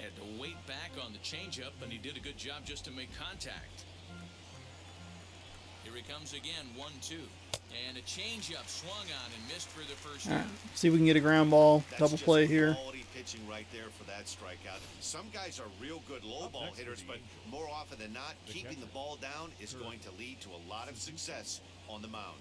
Had to wait back on the changeup, and he did a good job just to make contact. Here he comes again, 1-2. And a changeup swung on and missed for the first All right, out. see if we can get a ground ball, That's double just play here. Quality pitching right there for that strikeout. Some guys are real good low ball hitters, but more often than not, keeping the ball down is going to lead to a lot of success on the mound.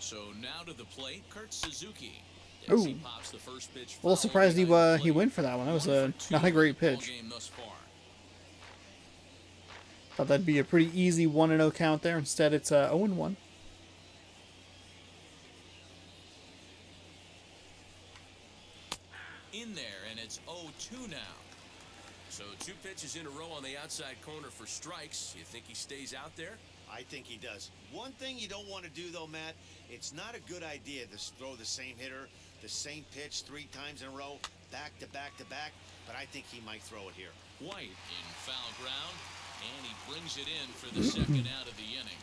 So now to the plate, Kurt Suzuki. As he pops the first pitch A little surprised he went for that one. That was not a great pitch. Thought that'd be a pretty easy 1-0 count there. Instead, it's 0-1. In there, and it's 0-2 now. So 2 pitches in a row on the outside corner for strikes. You think he stays out there? I think he does. One thing you don't want to do, though, Matt, it's not a good idea to throw the same hitter, the same pitch 3 times in a row, back to back to back, but I think he might throw it here. White in foul ground, and he brings it in for the second out of the inning.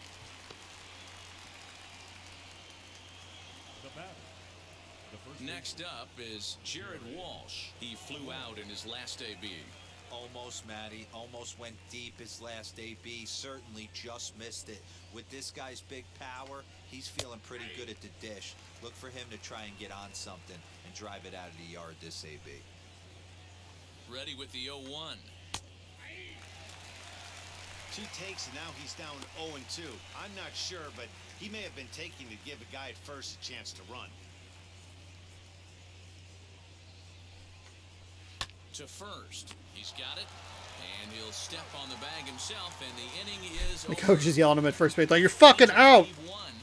The batter. The first Next up is Jared Walsh. He flew out in his last AB. Almost, Matty. Almost went deep his last AB. Certainly just missed it. With this guy's big power, he's feeling pretty good at the dish. Look for him to try and get on something and drive it out of the yard this AB. Ready with the 0-1. 2 takes, and now he's down 0-2. I'm not sure, but he may have been taking to give a guy at first a chance to run. To first. He's got it, and he'll step on the bag himself, and the inning is The over. coach is yelling at him at first base like, "You're fucking out!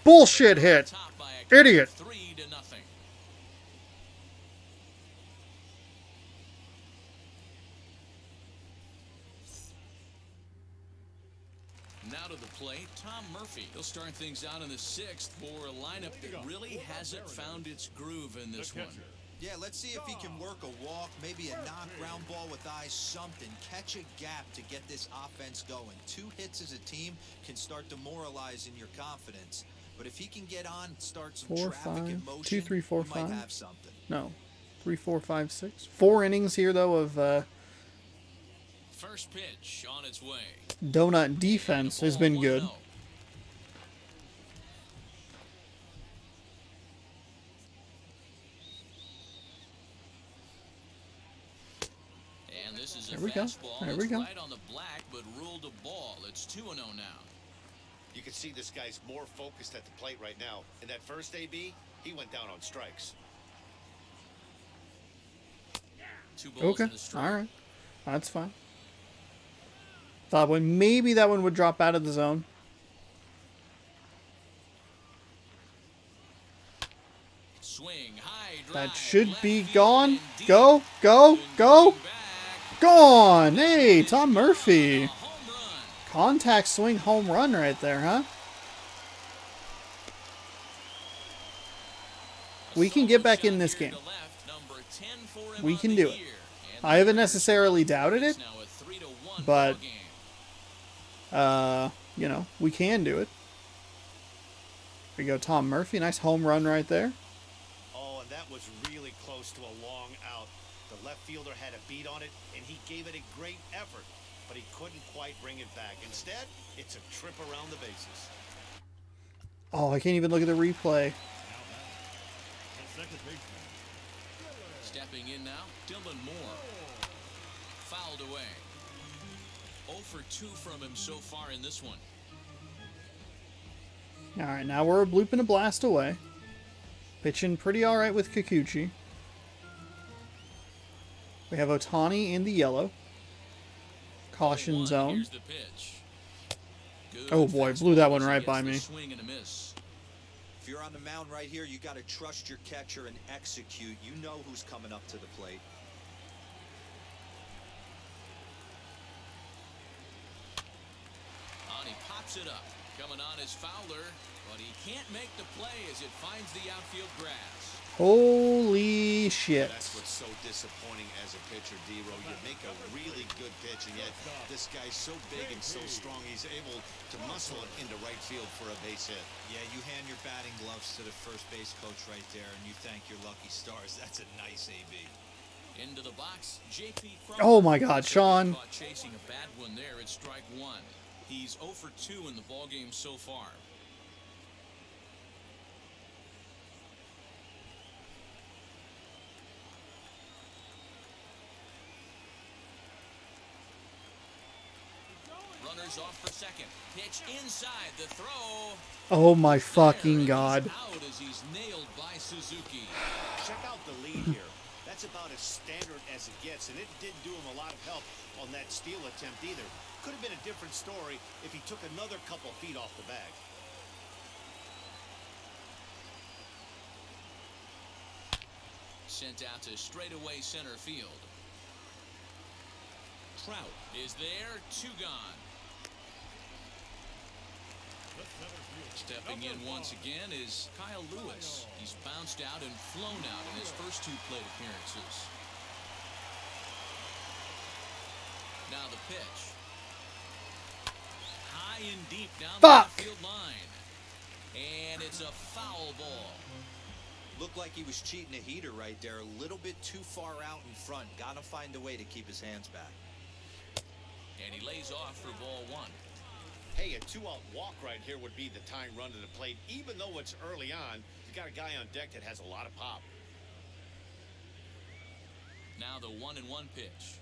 Bullshit hit! Idiot!" 3-0. Now to the plate, Tom Murphy. He'll start things out in the 6th for a lineup that really hasn't found its groove in this one. Yeah, let's see if he can work a walk, maybe a knock ground ball with eyes, something. Catch a gap to get this offense going. 2 hits as a team can start demoralizing your confidence. But if he can get on, start some 4, traffic 5, in motion, 2, 3, 4, he might 5. have something. No. 3, 4, 5, 6. 4 innings here, though, of First pitch on its way. donut defense has been good. 1-0. And this is a There we go. fastball. There It's we go. right on the black, but ruled a ball. It's 2-0 now. You can see this guy's more focused at the plate right now. In that first AB, he went down on strikes. 2 balls Okay. and a strike. All right. That's fine. Thought maybe that one would drop out of the zone. Swing, high drive, That should left be field gone. and deep. Go, go, go. Back. Gone. Hey, Tom Murphy. A home run. Contact swing home run right there, huh? We can get back in this game. We can do it. I haven't necessarily doubted it, but you know, we can do it. There you go, Tom Murphy. Nice home run right there. Oh, and that was really close to a long out. The left fielder had a beat on it, and he gave it a great effort, but he couldn't quite bring it back. Instead, it's a trip around the bases. Oh, I can't even look at the replay. the second baseman. Stepping in now, Dylan Moore. Fouled away. 0 for 2 from him so far in this one. All right, now we're a bloop and a blast away. Pitching pretty all right with Kikuchi. We have Ohtani in the yellow. Caution zone. Here's the pitch. Good Oh boy, blew that one fastball. right He by gets the me. Swing and a miss. If you're on the mound right here, you got to trust your catcher and execute. You know who's coming up to the plate. On he pops it up. Coming on is Fowler, but he can't make the play as it finds the outfield grass. Holy shit. That's what's so disappointing as a pitcher, D-Row. You make a really good pitch, and yet this guy's so big and so strong, he's able to muscle it into right field for a base hit. Yeah, you hand your batting gloves to the first base coach right there, and you thank your lucky stars. That's a nice AB. Into the box, JP. Oh my God, Sean. Caught chasing a bad one there at strike 1. He's 0 for 2 in the ballgame so far. Runners off for second. Pitch inside the throw. Oh my fucking God. Out as Suzuki. Check out the lead here. That's about as standard as it gets, and it didn't do him a lot of help on that steal attempt either. Could have been a different story if he took another couple feet off the bag. Sent out to straightaway center field. Trout is there, 2 gone. Stepping in once again is Kyle Lewis. He's bounced out and flown out in his first 2 plate appearances. Now the pitch. High and deep down the left field line. And it's a foul ball. Looked like he was cheating a heater right there. A little bit too far out in front. Got to find a way to keep his hands back. And he lays off for ball 1. Hey, a 2-out walk right here would be the tying run to the plate. Even though it's early on, you got a guy on deck that has a lot of pop. Now the 1-1 pitch.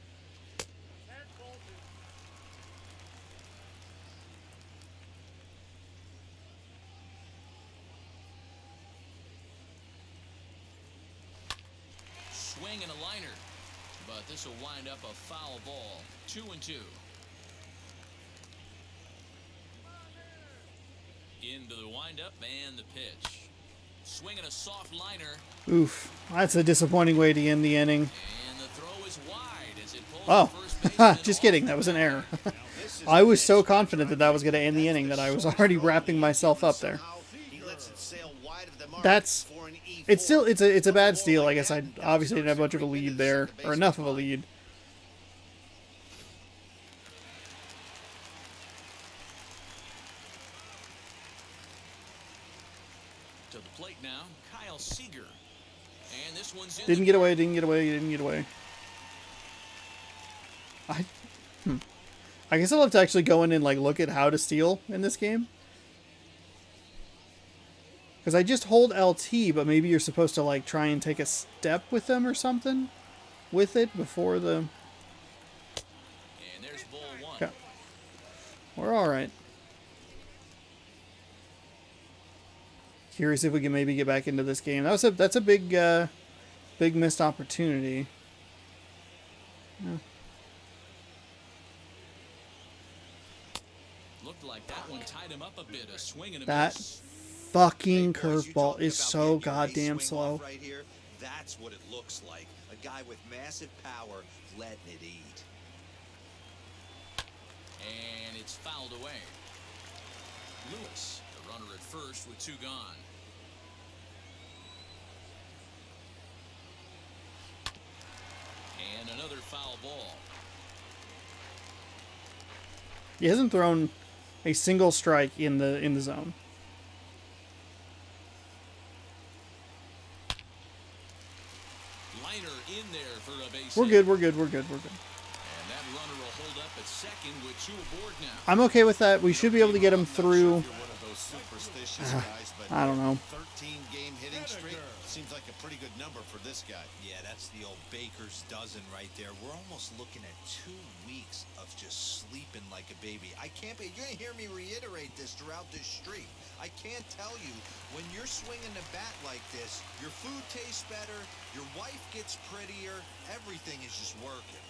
That's ball 2. Swing and a liner. But this will wind up a foul ball. 2-2. Into the windup and the pitch. Swinging a soft liner. Oof. That's a disappointing way to end the inning. And the throw is wide as it pulls Oh, the first baseman just off kidding. the That was an bag. error. I was so confident that that was going to end the inning that I was already wrapping myself up there. He lets it sail wide of the mark That's for an E4. it's a bad steal. I guess I obviously didn't have much of a lead there, or enough of a lead. To the plate now, Kyle Seager. And this one's in. Didn't get away. Didn't get away. Didn't get away. I guess I'll have to actually go in and like look at how to steal in this game. Because I just hold LT, but maybe you're supposed to like try and take a step with them or something with it before the. And there's ball 1. Okay. We're all right. Curious if we can maybe get back into this game. That's a big big missed opportunity. Yeah. Looked like that one tied him up a bit. A swing and a That miss. fucking Hey, boys, you curveball talking is about so getting your ace goddamn swing slow. off right here? That's what it looks like. A guy with massive power letting it eat. And it's fouled away. Lewis, the runner at first with 2 gone. And another foul ball. He hasn't thrown a single strike in the zone. Liner in there for a base We're hit. good. We're good. We're good. We're good. And that runner will hold up at second with 2 aboard now. I'm okay with that. We should be able to get him through. You're one of those superstitious guys, but I don't know. 13-game hitting streak seems like a pretty good number for this guy. Yeah, that's the old baker's dozen right there. We're almost looking at 2 weeks of just sleeping like a baby. I can't be. You're going to hear me reiterate this throughout this streak. I can't tell you, when you're swinging the bat like this, your food tastes better, your wife gets prettier, everything is just working.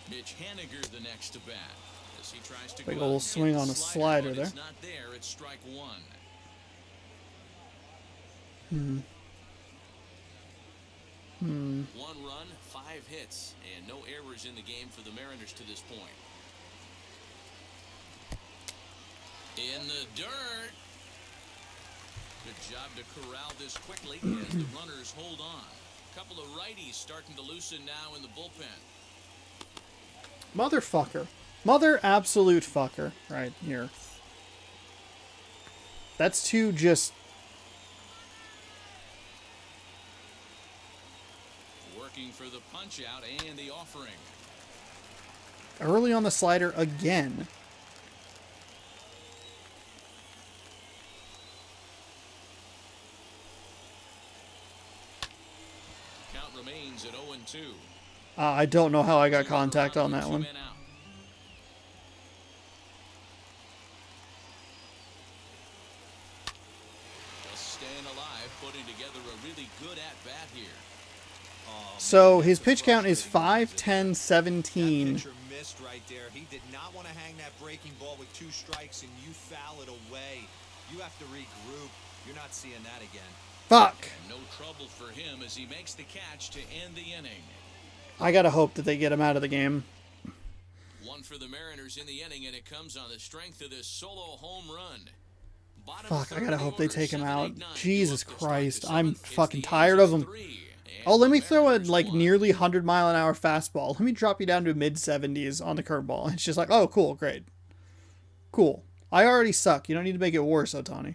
Mitch Haniger the next to bat. As he tries to Big go ol' out and swing hit on the a slider but there. It's not there. It's strike 1. One run, 5 hits, and no errors in the game for the Mariners to this point. In the dirt. Good job to corral this quickly as the runners hold on. A couple of righties starting to loosen now in the bullpen. Motherfucker. Mother absolute fucker right here. That's 2 just. Working for the punch out and the offering. Early on the slider again. Count remains at 0-2. I don't know how I got contact on that 2 one. men out. A staying alive, putting together a really good at-bat here. So his pitch count is 5, 10, That 17. pitcher missed right there. He did not want to hang that breaking ball with 2 strikes, and you foul it away. You have to regroup. You're not seeing that again. Fuck. No trouble for him as he makes the catch to end the inning. I gotta hope that they get him out of the game. One for the Mariners in the inning, and it comes on the strength of this solo home run. Bottom Fuck, I third gotta of the hope they order, take him 7, out. 8, 9 Jesus to start the Christ, 7th. I'm It's fucking the tired of Angels them. 3, and Oh, let me the throw a Mariners like 1. nearly 100-mile-an-hour fastball. Let me drop you down to mid-70s on the curveball. It's just like, oh, cool, great. Cool. I already suck. You don't need to make it worse, Ohtani.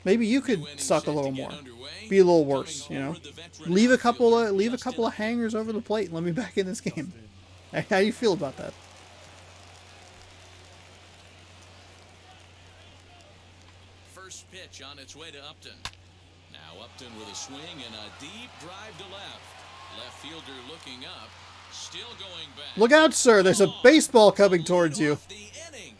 Maybe you could suck a little more. Be a little worse, you know. Leave a couple of hangers over the plate and let me back in this game. How you feel about that? First pitch on its way to Upton. Now Upton with a swing and a deep drive to left. Left fielder looking up. Still going back. Look out, sir. There's a baseball coming towards you. Off the inning.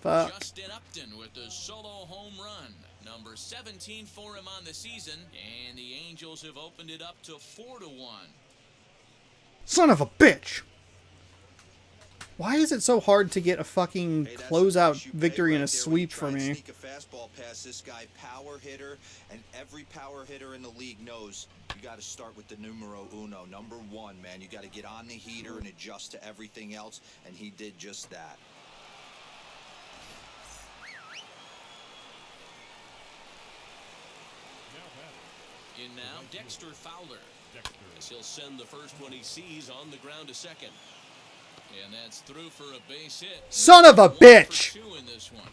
Fuck. Justin Upton with the solo home run. Number 17 for him on the season. And the Angels have opened it up to 4-1. Son of a bitch. Why is it so hard to get a fucking Hey, that's the closeout price you pay victory in right a there when you sweep try for and me? Sneak a fastball past this guy, power hitter, and every power hitter in the league knows you got to start with the numero uno, number 1, man. You got to get on the heater and adjust to everything else, and he did just that. In now, Dexter Fowler. As he'll send the first one he sees on the ground to second. And that's through for a base hit. Son of a 1 bitch! for 2 in this one.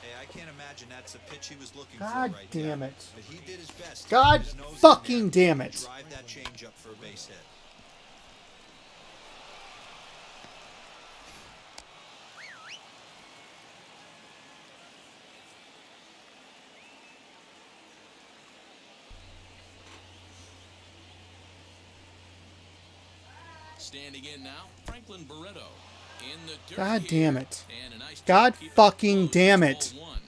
Hey, I can't imagine that's the pitch he was looking God for right damn there. it. But he did his best. God His nose in fucking there. damn it. Drive that change up for a base hit. Standing in now, Franklin Barreto. In the dirt God here. damn it. And a nice God keep it fucking close. damn It's it. ball 1.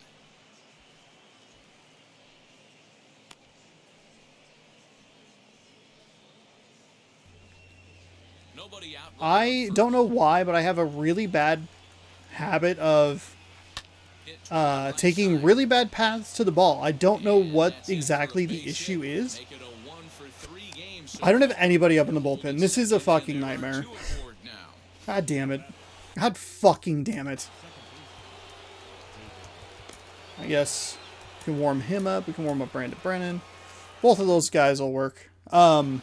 Nobody out. I don't know why, but I have a really bad habit of taking really bad paths to the ball. I don't know what exactly the issue is. Make it a 1 for 3 game so I don't have anybody up in the bullpen. This is a fucking nightmare. 2 aboard now. God damn it. God fucking damn it. I guess we can warm him up. We can warm up Brandon Brennan. Both of those guys will work. So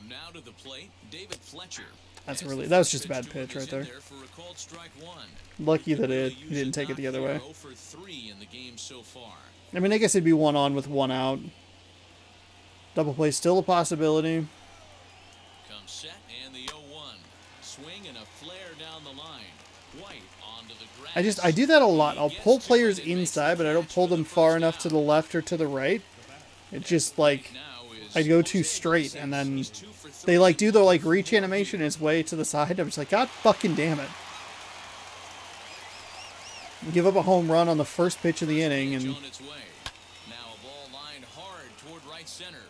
now to the plate, David Fletcher. That's As really- the that was first just a bad to him pitch is right in there. for a called strike 1. Lucky that Really he use didn't take it the knock other way. here, 0 for 3 in the game so far. I mean, I guess it'd be 1 on with 1 out. Double play still a possibility. Comes set and the 0-1. Swing and a flare down the line. White onto the grass. I do that a lot. I'll pull players inside, but I don't pull them far enough to the left or to the right. It's just like I go too straight, and then they like do the like reach animation its way to the side. I'm just like, God fucking damn it! Give up a home run on the first pitch of the inning, and on its way. Now a ball lined hard toward right center.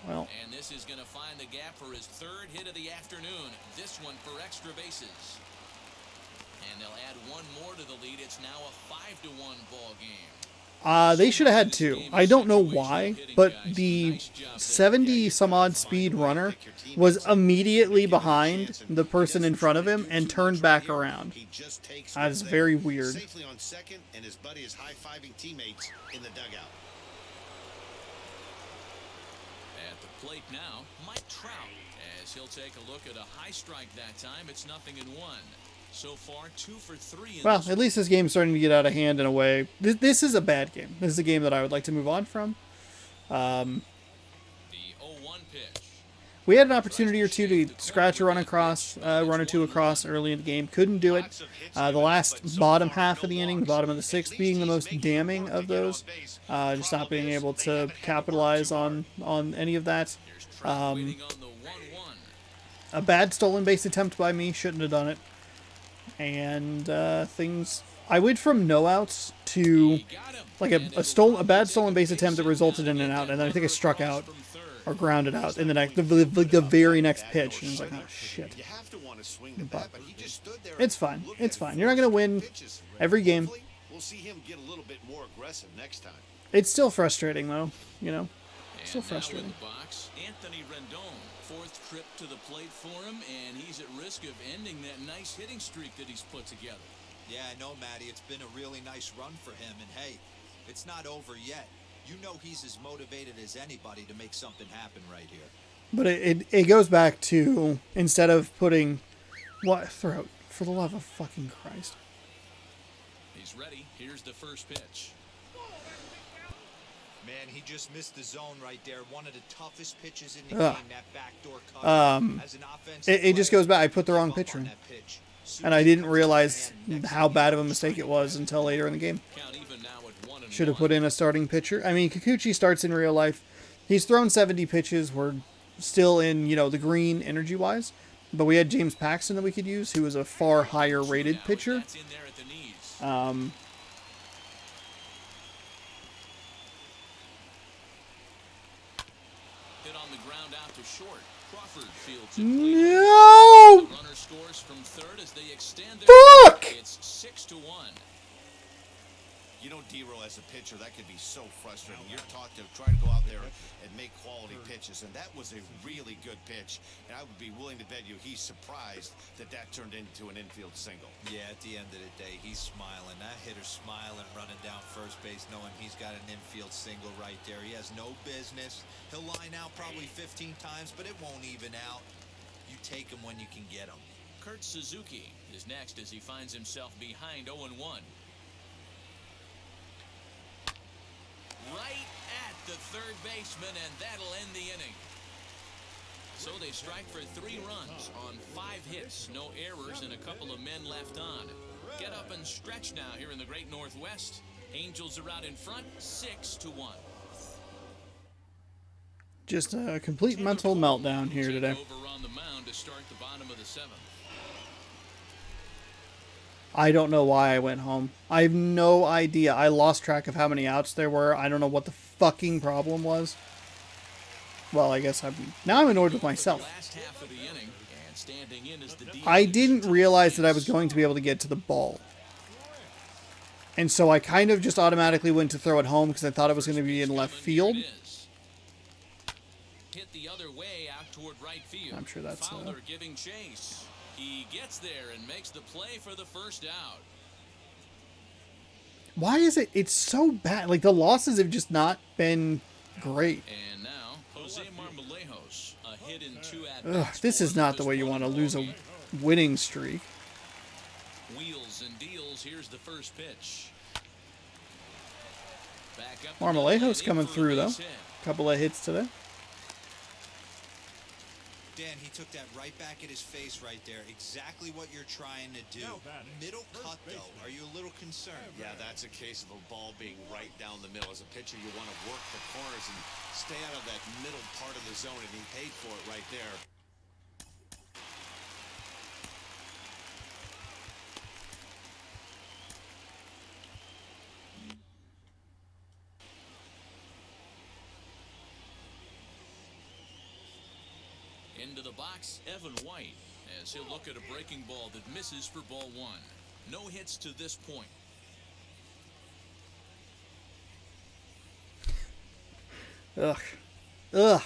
well, And this is going to find the gap for his 3rd hit of the afternoon. This one for extra bases. And they'll add 1 more to the lead. It's now a 5-1 ball game. they should have had 2. I don't know why, but the 70 some odd speed runner was immediately behind the person in front of him and turned back around. He just takes That is what's very there. weird. Safely on second, and his buddy is high-fiving teammates in the dugout. At the plate now, Mike Trout. As he'll take a look at a high strike that time, it's 0-1. So far, 2 for 3 in Well, this at least this game's starting to get out of hand in a way. This is a bad game. This is a game that I would like to move on from. The 0-1 pitch. We had an opportunity or two to scratch a run or two across early in the game. Couldn't do it. The last bottom half of the inning, bottom of the sixth, being the most damning of those. Just not being able to capitalize on any of that. Here's Trout waiting on the 1-1. A bad stolen base attempt by me. Shouldn't have done it. And things... I went from no outs to He got him. like And a bad stolen base attempt that resulted in an out, and then I think I struck out from third. or grounded out in the very next pitch. And I was like, oh shit. You have to want to swing the bat, but he just stood there. It's fine. and looked It's at fine. You're not gonna win pitches. every game. Hopefully, we'll see him get a little bit more aggressive next time. It's still frustrating though, you know. Still And now in frustrating. the box, Anthony Rendon. Fourth trip to the plate for him, and he's at risk of ending that nice hitting streak that he's put together. Yeah, I know, Matty. It's been a really nice run for him, and hey, it's not over yet. You know he's as motivated as anybody to make something happen right here. But it goes back to, instead of putting what throat, for the love of fucking Christ. He's ready. Here's the first pitch. Man, he just missed the zone right there. One of the toughest pitches in the Ugh. game, that backdoor cut. As an It just goes back. I put the wrong pitcher in. And I didn't realize how bad of a mistake it was until later in the game. Count even now at 1-1. Should have put in a starting pitcher. I mean, Kikuchi starts in real life. He's thrown 70 pitches. We're still in, the green energy-wise. But we had James Paxton that we could use, who was a far higher rated Now, pitcher. that's in there at the knees. Hit on the ground out to short. Crawford fields it clean. No! The runner scores from third as they extend their Fuck! lead. It's 6-1. You know, D-Row, as a pitcher, that could be so frustrating. You're taught to try to go out there and make quality pitches, and that was a really good pitch. And I would be willing to bet you he's surprised that turned into an infield single. Yeah, at the end of the day, he's smiling. That hitter's smiling, running down first base, knowing he's got an infield single right there. He has no business. He'll line out probably 15 times, but it won't even out. You take him when you can get him. Kurt Suzuki is next as he finds himself behind 0-1. Right at the third baseman, and that'll end the inning. So they strike for 3 runs on 5 hits, no errors, and a couple of men left on. Get up and stretch now here in the Great Northwest. Angels are out in front, 6-1. Just a complete mental meltdown here today. Over on the mound to start the bottom of the 7th. I don't know why I went home. I have no idea. I lost track of how many outs there were. I don't know what the fucking problem was. Well, I guess now I'm annoyed with myself. Last half of the inning, and standing in is the I didn't realize that I was going to be able to get to the ball. And so I kind of just automatically went to throw it home because I thought it was going to be in left field. Hit the other way out toward right field. I'm sure that's Fowler giving chase. He gets there and makes the play for the first out. Why is it's so bad? Like, the losses have just not been great. And now, Jose Marlejos, a hit in 2 at-bats. This is not the way you want to lose a winning streak. Wheels and deals. Here's the first pitch. Back up. Marlejos coming through, though. Couple of hits today. Dan, he took that right back at his face right there. Exactly what you're trying to do. Middle cut, though. Are you a little concerned? Yeah, that's a case of a ball being right down the middle. As a pitcher, you want to work the corners and stay out of that middle part of the zone, and he paid for it right there. Into the box, Evan White, as he'll look at a breaking ball that misses for ball 1. No hits to this point. Ugh. Ugh.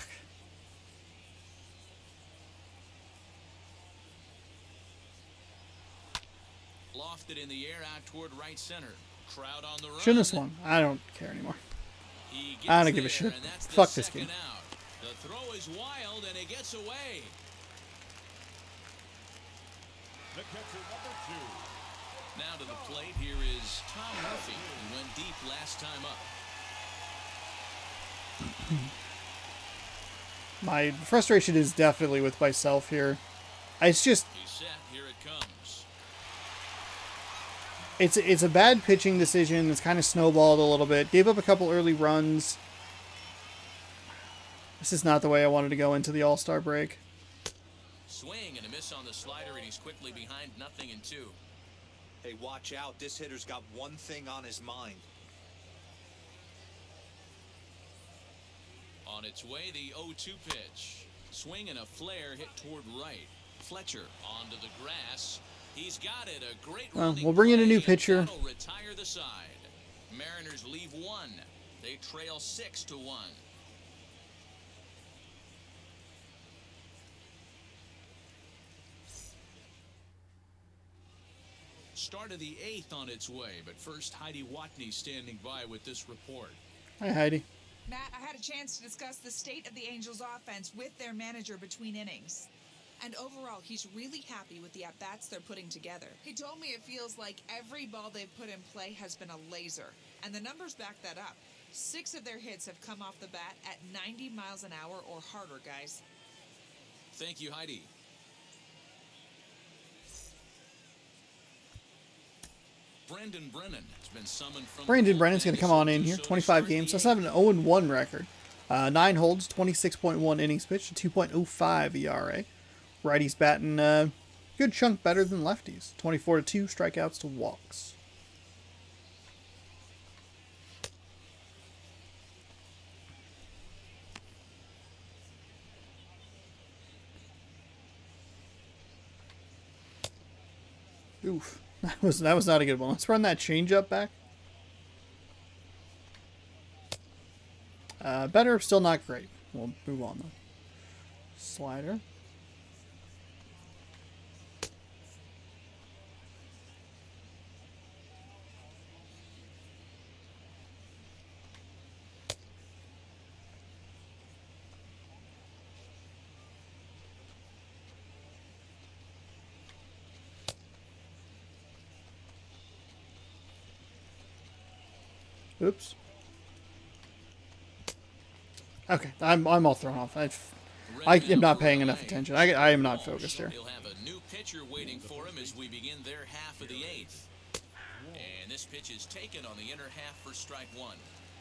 Lofted in the air out toward right center. Crowd on the run. Shouldn't have swung. I don't care anymore. He gets I don't give a there, shit. and that's the Fuck this second game. out. The throw is wild, and he gets away. The catcher, number 2. Now to the plate, here is Tom Murphy, who went deep last time up. My frustration is definitely with myself here. It's just, He's set. Here it comes. it's a bad pitching decision. It's kind of snowballed a little bit. Gave up a couple early runs. This is not the way I wanted to go into the All-Star break. Swing and a miss on the slider, and he's quickly behind 0-2. Hey, watch out. This hitter's got one thing on his mind. On its way, the 0-2 pitch. Swing and a flare hit toward right. Fletcher onto the grass. He's got it. A great running We'll bring in a new play, pitcher. and that'll retire the side. Mariners leave one. They trail 6-1. Start of the 8th on its way, but first Heidi Watney standing by with this report. Hi, Heidi. Matt, I had a chance to discuss the state of the Angels offense with their manager between innings. And overall, he's really happy with the at-bats they're putting together. He told me it feels like every ball they've put in play has been a laser. And the numbers back that up. 6 of their hits have come off the bat at 90 miles an hour or harder, guys. Thank you, Heidi. Brandon Brennan has been summoned from... Brandon Brennan's going to come on in here. 25 games. So let's have an 0-1 record. 9 holds, 26.1 innings pitched, a 2.05 ERA. Righties batting a good chunk better than lefties. 24-2 strikeouts to walks. Oof. That was not a good one. Let's run that changeup back. Better, still not great. We'll move on though. Slider. Oops. Okay, I'm all thrown off. I am not paying enough attention. I am not focused here. He'll have a new pitcher waiting for him as we begin their half of the 8th. And this pitch is taken on the inner half for strike one.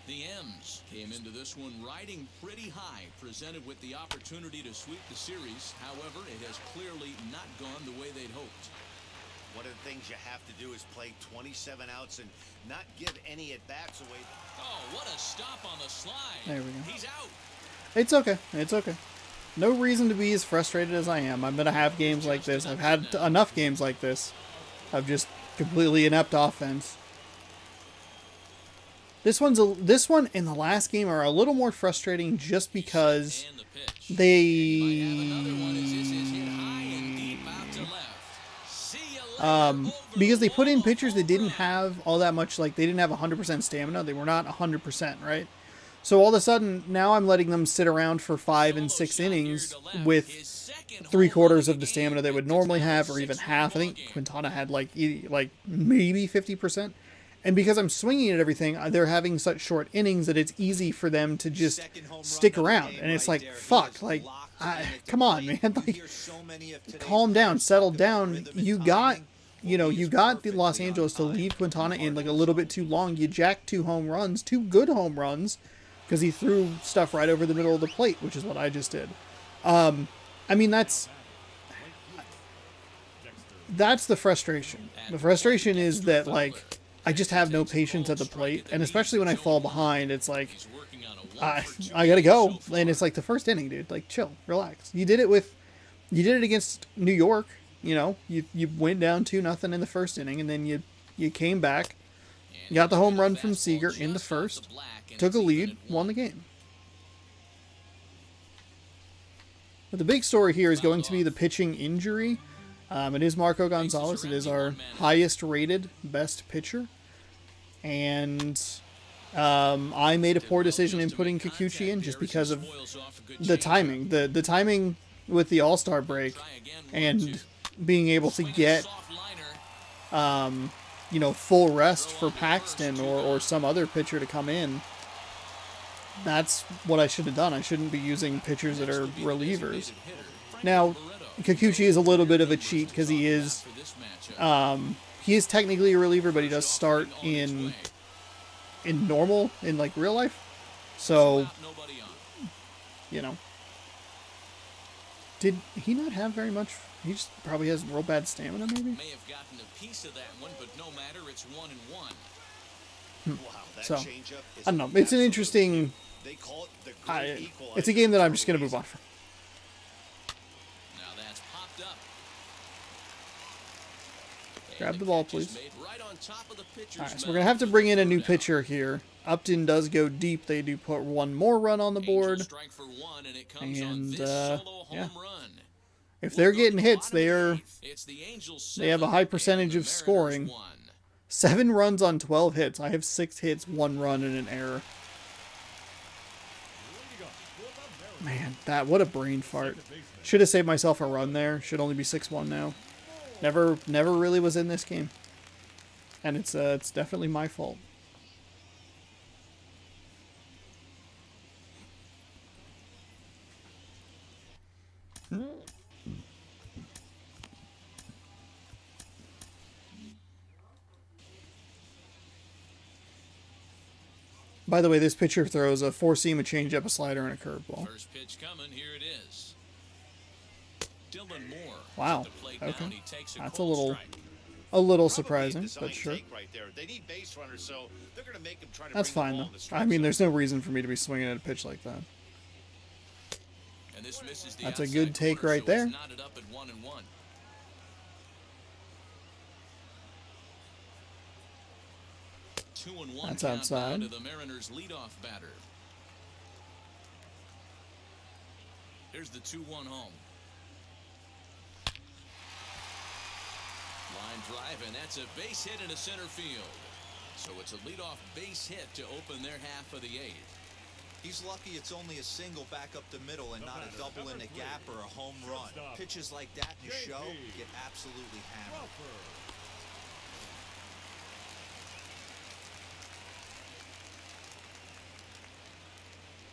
The M's came into this one riding pretty high, presented with the opportunity to sweep the series. However, it has clearly not gone the way they'd hoped. One of the things you have to do is play 27 outs and not give any at-bats away. Oh, what a stop on the slide. There we go. He's out. It's okay. It's okay. No reason to be as frustrated as I am. I'm going to have games like this. I've had enough games like this of just completely inept offense. This one and the last game are a little more frustrating just because And the pitch. they Another one as this is hit high and deep out to left. See ya later, because they put in over the pitchers that wall. didn't have all that much, like they didn't have 100% stamina. They were not 100%, right? So all of a sudden, now I'm letting them sit around for 5 and 6 innings with 3/4 of the stamina they would normally have, or even half. I think Quintana had like maybe 50%. And because I'm swinging at everything, they're having such short innings that it's easy for them to just stick around. And it's like, fuck, like, come on, man, like, calm down, settle down. You got the Los Angeles to leave Quintana in like a little bit too long. You jacked 2 home runs, 2 good home runs, because he threw stuff right over the middle of the plate, which is what I just did. I mean, that's the frustration. The frustration is that, like, I just have no patience at the plate, and especially when I fall behind, it's like, I gotta go, and it's like the first inning, dude. Like, chill, relax. You did it against New York. You know, you went down 2-0 in the first inning, and then you came back, got the home run from Seager in the first, took a lead, won the game. But the big story here is going to be the pitching injury. It is Marco Gonzalez. It is our highest rated best pitcher. And I made a poor decision in putting Kikuchi in just because of the timing. The timing with the All-Star break and being able to get full rest for Paxton or some other pitcher to come in. that's what I should have done. I shouldn't be using pitchers that are relievers. Now, Kikuchi is a little bit of a cheat because he is technically a reliever, but he does start in normal, in like real life. So, you know, did he not have very much? He just probably has real bad stamina, maybe. May have gotten a piece of that one, but no matter, it's 1-1. Wow, that So, changeup is I don't know. It's an interesting. They call it the great equalizer It's a game that I'm for just going a to move on reason. from. Now that's popped up. Grab And the ball, catch is please. made right on top of the pitcher's All right, so mound we're going to have to for bring the in a new third out. pitcher here. Upton does go deep. They do put one more run on the Angels board. strike for one, and it comes on And, this solo yeah. home run. If they're getting hits, Bottom of the they are eighth. It's the Angels they have a 7, high percentage and of the scoring. Mariners 1. 7 runs on 12 hits. I have 6 hits, 1 run, and an error. Man, what a brain fart. Should have saved myself a run there. Should only be 6-1 now. Never really was in this game. And it's definitely my fault. By the way, this pitcher throws a 4-seam, a changeup, a slider, and a curveball. First pitch coming, here it is. Dylan Moore. Wow. at the plate Okay. now, and he takes That's a cold little strike. Probably a surprising, design but sure. take right there. They need base runners, so they're going to make them try to That's bring the fine ball though. in the strike I mean, zone. there's no reason for me to be swinging at a pitch like that. And this misses the That's a outside good take corner, right so there. It's knotted up at 1-1. Two and one That's count outside. now to the Mariners' leadoff batter. Here's the 2-1 home. Line drive, and that's a base hit into center field. So it's a leadoff base hit to open their half of the eighth. He's lucky it's only a single back up the middle and not a double in the gap or a home run. Pitches like that in the show get absolutely hammered.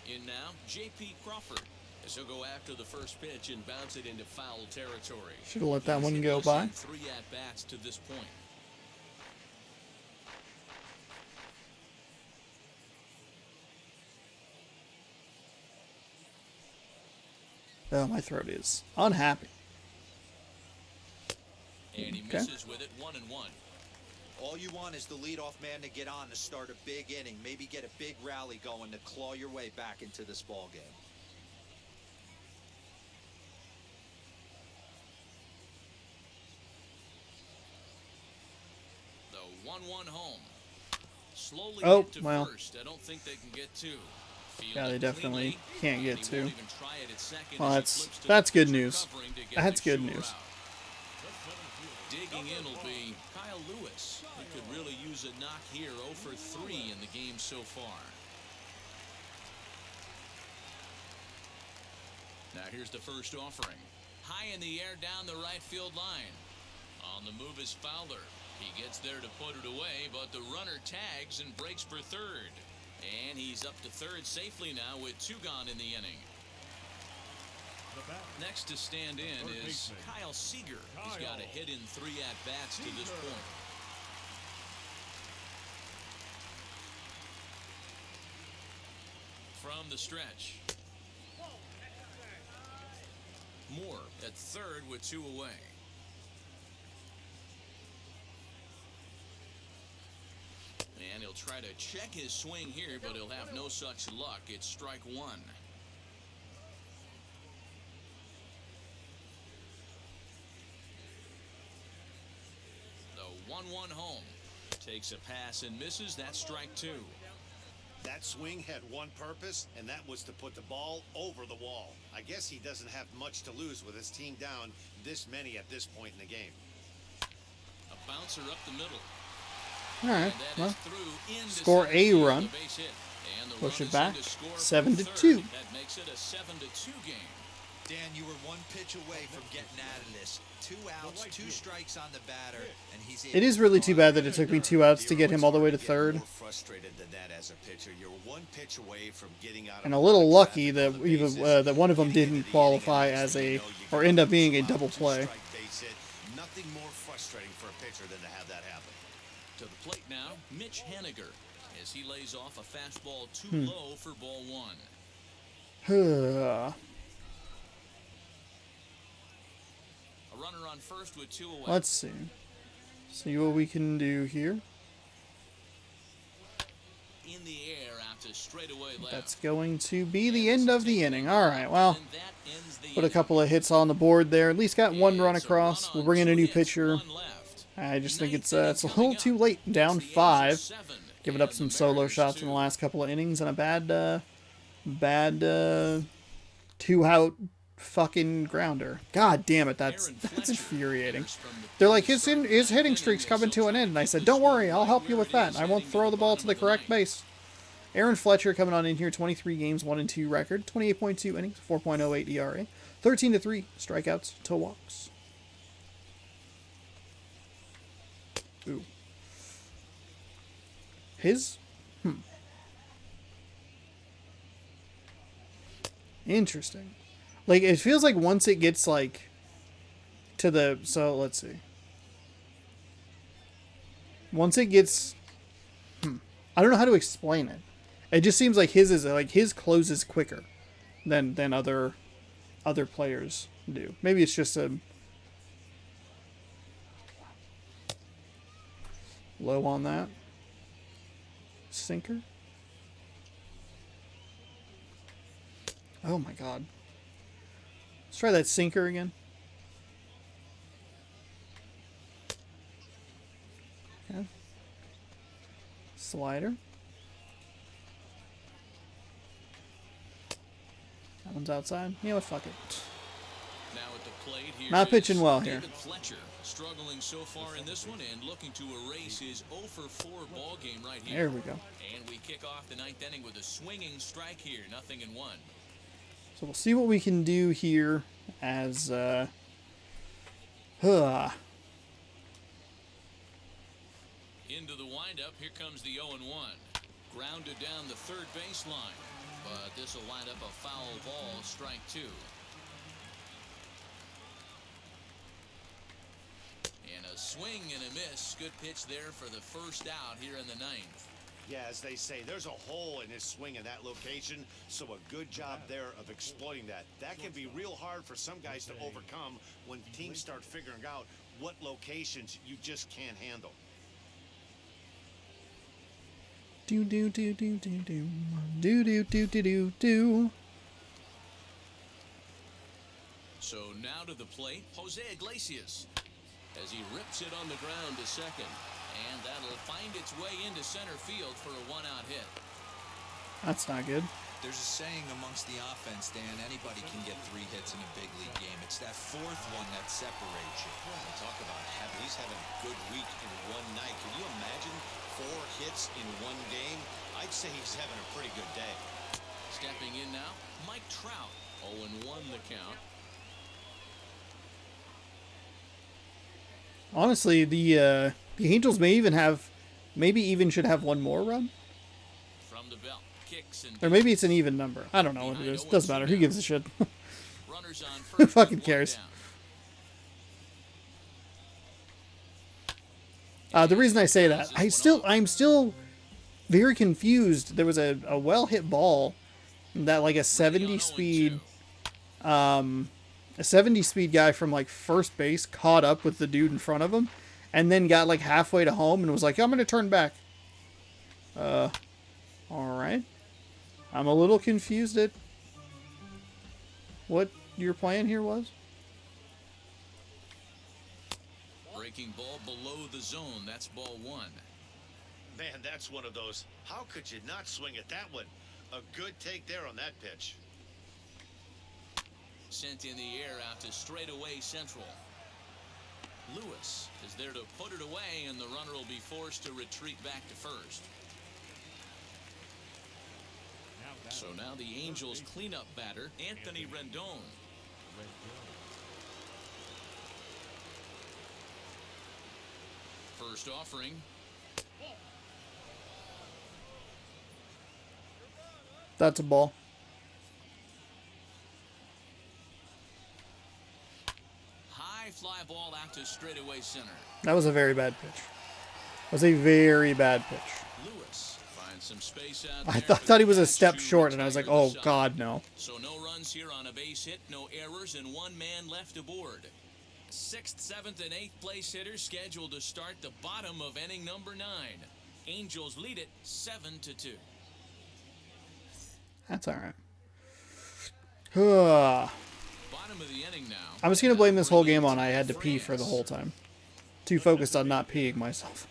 In now, J.P. Crawford, as he'll go after the first pitch and bounce it into foul territory. Should have let that He's one hit go less by. than 3 at-bats to this point. Oh, my throat is unhappy. And he Okay. misses with it, 1-1. All you want is the leadoff man to get on to start a big inning, maybe get a big rally going to claw your way back into this ball game. The 1-1 home. Slowly Oh, hit to well. first. I don't think they can get two. Yeah, they definitely can't get two. He won't even try it at second Well, as he flips to that's the good pitcher news. covering to get That's the good shooter news. out. Digging in will be Kyle Lewis. He could really use a knock here, 0 for 3 in the game so far. Now here's the first offering. High in the air down the right field line. On the move is Fowler. He gets there to put it away, but the runner tags and breaks for third. And he's up to third safely now with 2 gone in the inning. Next to stand in is Kyle Seager. He's got a hit in 3 at-bats to this point. From the stretch. Moore at third with 2 away. And he'll try to check his swing here, but he'll have no such luck. It's strike 1. The 1-1 home. Takes a pass and misses. That's strike 2. That swing had one purpose, and that was to put the ball over the wall. I guess he doesn't have much to lose with his team down this many at this point in the game. A bouncer up the middle. All right, And that well, is through into score center a field, run. a base hit. And the Push run it is in back, to score from 7-2. third. That makes it a 7-2 game. Dan, you were one pitch away from getting out of this. 2 outs, 2 strikes on the batter, and he's It is really too bad that it took me 2 outs to get him all the way to third. More frustrated than that as a pitcher. You're 1 pitch away from getting out of And a little lucky that even that one of them didn't qualify as a, or end up being a double play. Nothing more frustrating for a pitcher than to have that happen. To the plate now, Mitch Haniger, as he lays off a fastball too low for ball 1. A runner on first with 2 away. Let's see what we can do here. In the air out to straightaway left. That's going to be the end of the inning. All right, well, And that ends the put a inning. couple of hits on the board there. At least got one run It's a across. run We'll on bring in a 2 new hits, pitcher. 1 left. I just think it's Ninth a inning little coming too up. late. Down It's the Angels 5, 7, giving up and some the solo Mariners shots in 2. the last couple of innings, and a bad 2-out fucking grounder. God damn it, that's infuriating. They're like, his hitting streak's coming to an end, and I said, don't worry, I'll help you with that. I won't throw the ball to the correct base. Aaron Fletcher coming on in here, 23 games, 1-2 record, 28.2 innings, 4.08 ERA, 13-3 strikeouts to walks. Ooh. His? Interesting. Like, it feels like once it gets, like, to the... So, let's see. Once it gets... I don't know how to explain it. It just seems like his closes quicker than other players do. Maybe it's just a... Low on that. Sinker. Oh my god. Let's try that sinker again. Okay. Slider. That one's outside. You know what? Fuck it. Now at the plate here Not is pitching well here. David Fletcher, struggling so far in this one and looking to erase his 0 for 4 ball game right here. There we go. And we kick off the 9th inning with a swinging strike here, 0-1. So we'll see what we can do here as Into the windup, here comes the 0-1. Grounded down the third baseline, but this will wind up a foul ball, strike 2. And a swing and a miss. Good pitch there for the first out here in the 9th. Yeah, as they say, there's a hole in his swing in that location, so a good job there of exploiting that. That can be real hard for some guys to overcome when teams start figuring out what locations you just can't handle. do do do do do do do do do do do do. So now to the plate, Jose Iglesias, as he rips it on the ground to second. And that'll find its way into center field for a 1-out hit. That's not good. There's a saying amongst the offense, Dan, anybody can get 3 hits in a big league game. It's that 4th one that separates you. Talk about he's having a good week in one night. Can you imagine 4 hits in one game? I'd say he's having a pretty good day. Stepping in now, Mike Trout. 0-1 the count. Honestly, the Angels maybe even should have one more run. From the belt, kicks and Or maybe it's an even number. I don't know what it is. Doesn't matter. Who gives a shit? runners on Who first fucking with 1 cares? down. The reason I say that, I'm still very confused. There was a well hit ball that like a 70 speed guy from like first base caught up with the dude in front of him and then got like halfway to home and was like, I'm gonna turn back. All right. I'm a little confused at what your plan here was. Breaking ball below the zone. That's ball 1. Man, that's one of those. How could you not swing at that one? A good take there on that pitch. Sent in the air out to straightaway central. Lewis is there to put it away, and the runner will be forced to retreat back to first. So now the Angels cleanup batter, Anthony Rendon. First offering. That's a ball. High fly ball out to straightaway center. That was a very bad pitch. That was a very bad pitch. Lewis finds some space out I there, thought he but was a has step to short, and I was like, retire the oh, side. God, no. So no runs here on a base hit, no errors, and one man left aboard. 6th, 7th, and 8th place hitters scheduled to start the bottom of inning number 9. Angels lead it 7-2. That's all right. Bottom of the inning now. I was going to blame this whole game on I had to pee for the whole time. Too focused on not peeing myself.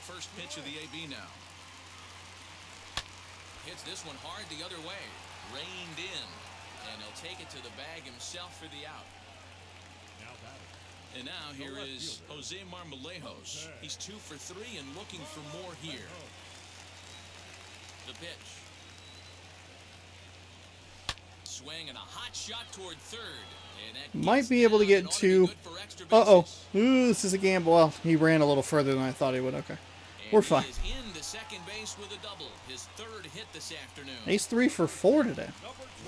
First pitch of the AB now. Hits this one hard the other way. Reined in. And he'll take it to the bag himself for the out. And now here is Jose Marmolejos. He's 2 for 3 and looking for more here. The pitch. Swing and a hot shot toward third. And that Might gets be able to down get and ought to be two. good for extra Uh-oh. bases. Ooh, this is a gamble. Well, he ran a little further than I thought he would. Okay. We're And fine. he is in to second base with a double. His 3rd hit this afternoon. He's 3 for 4 today.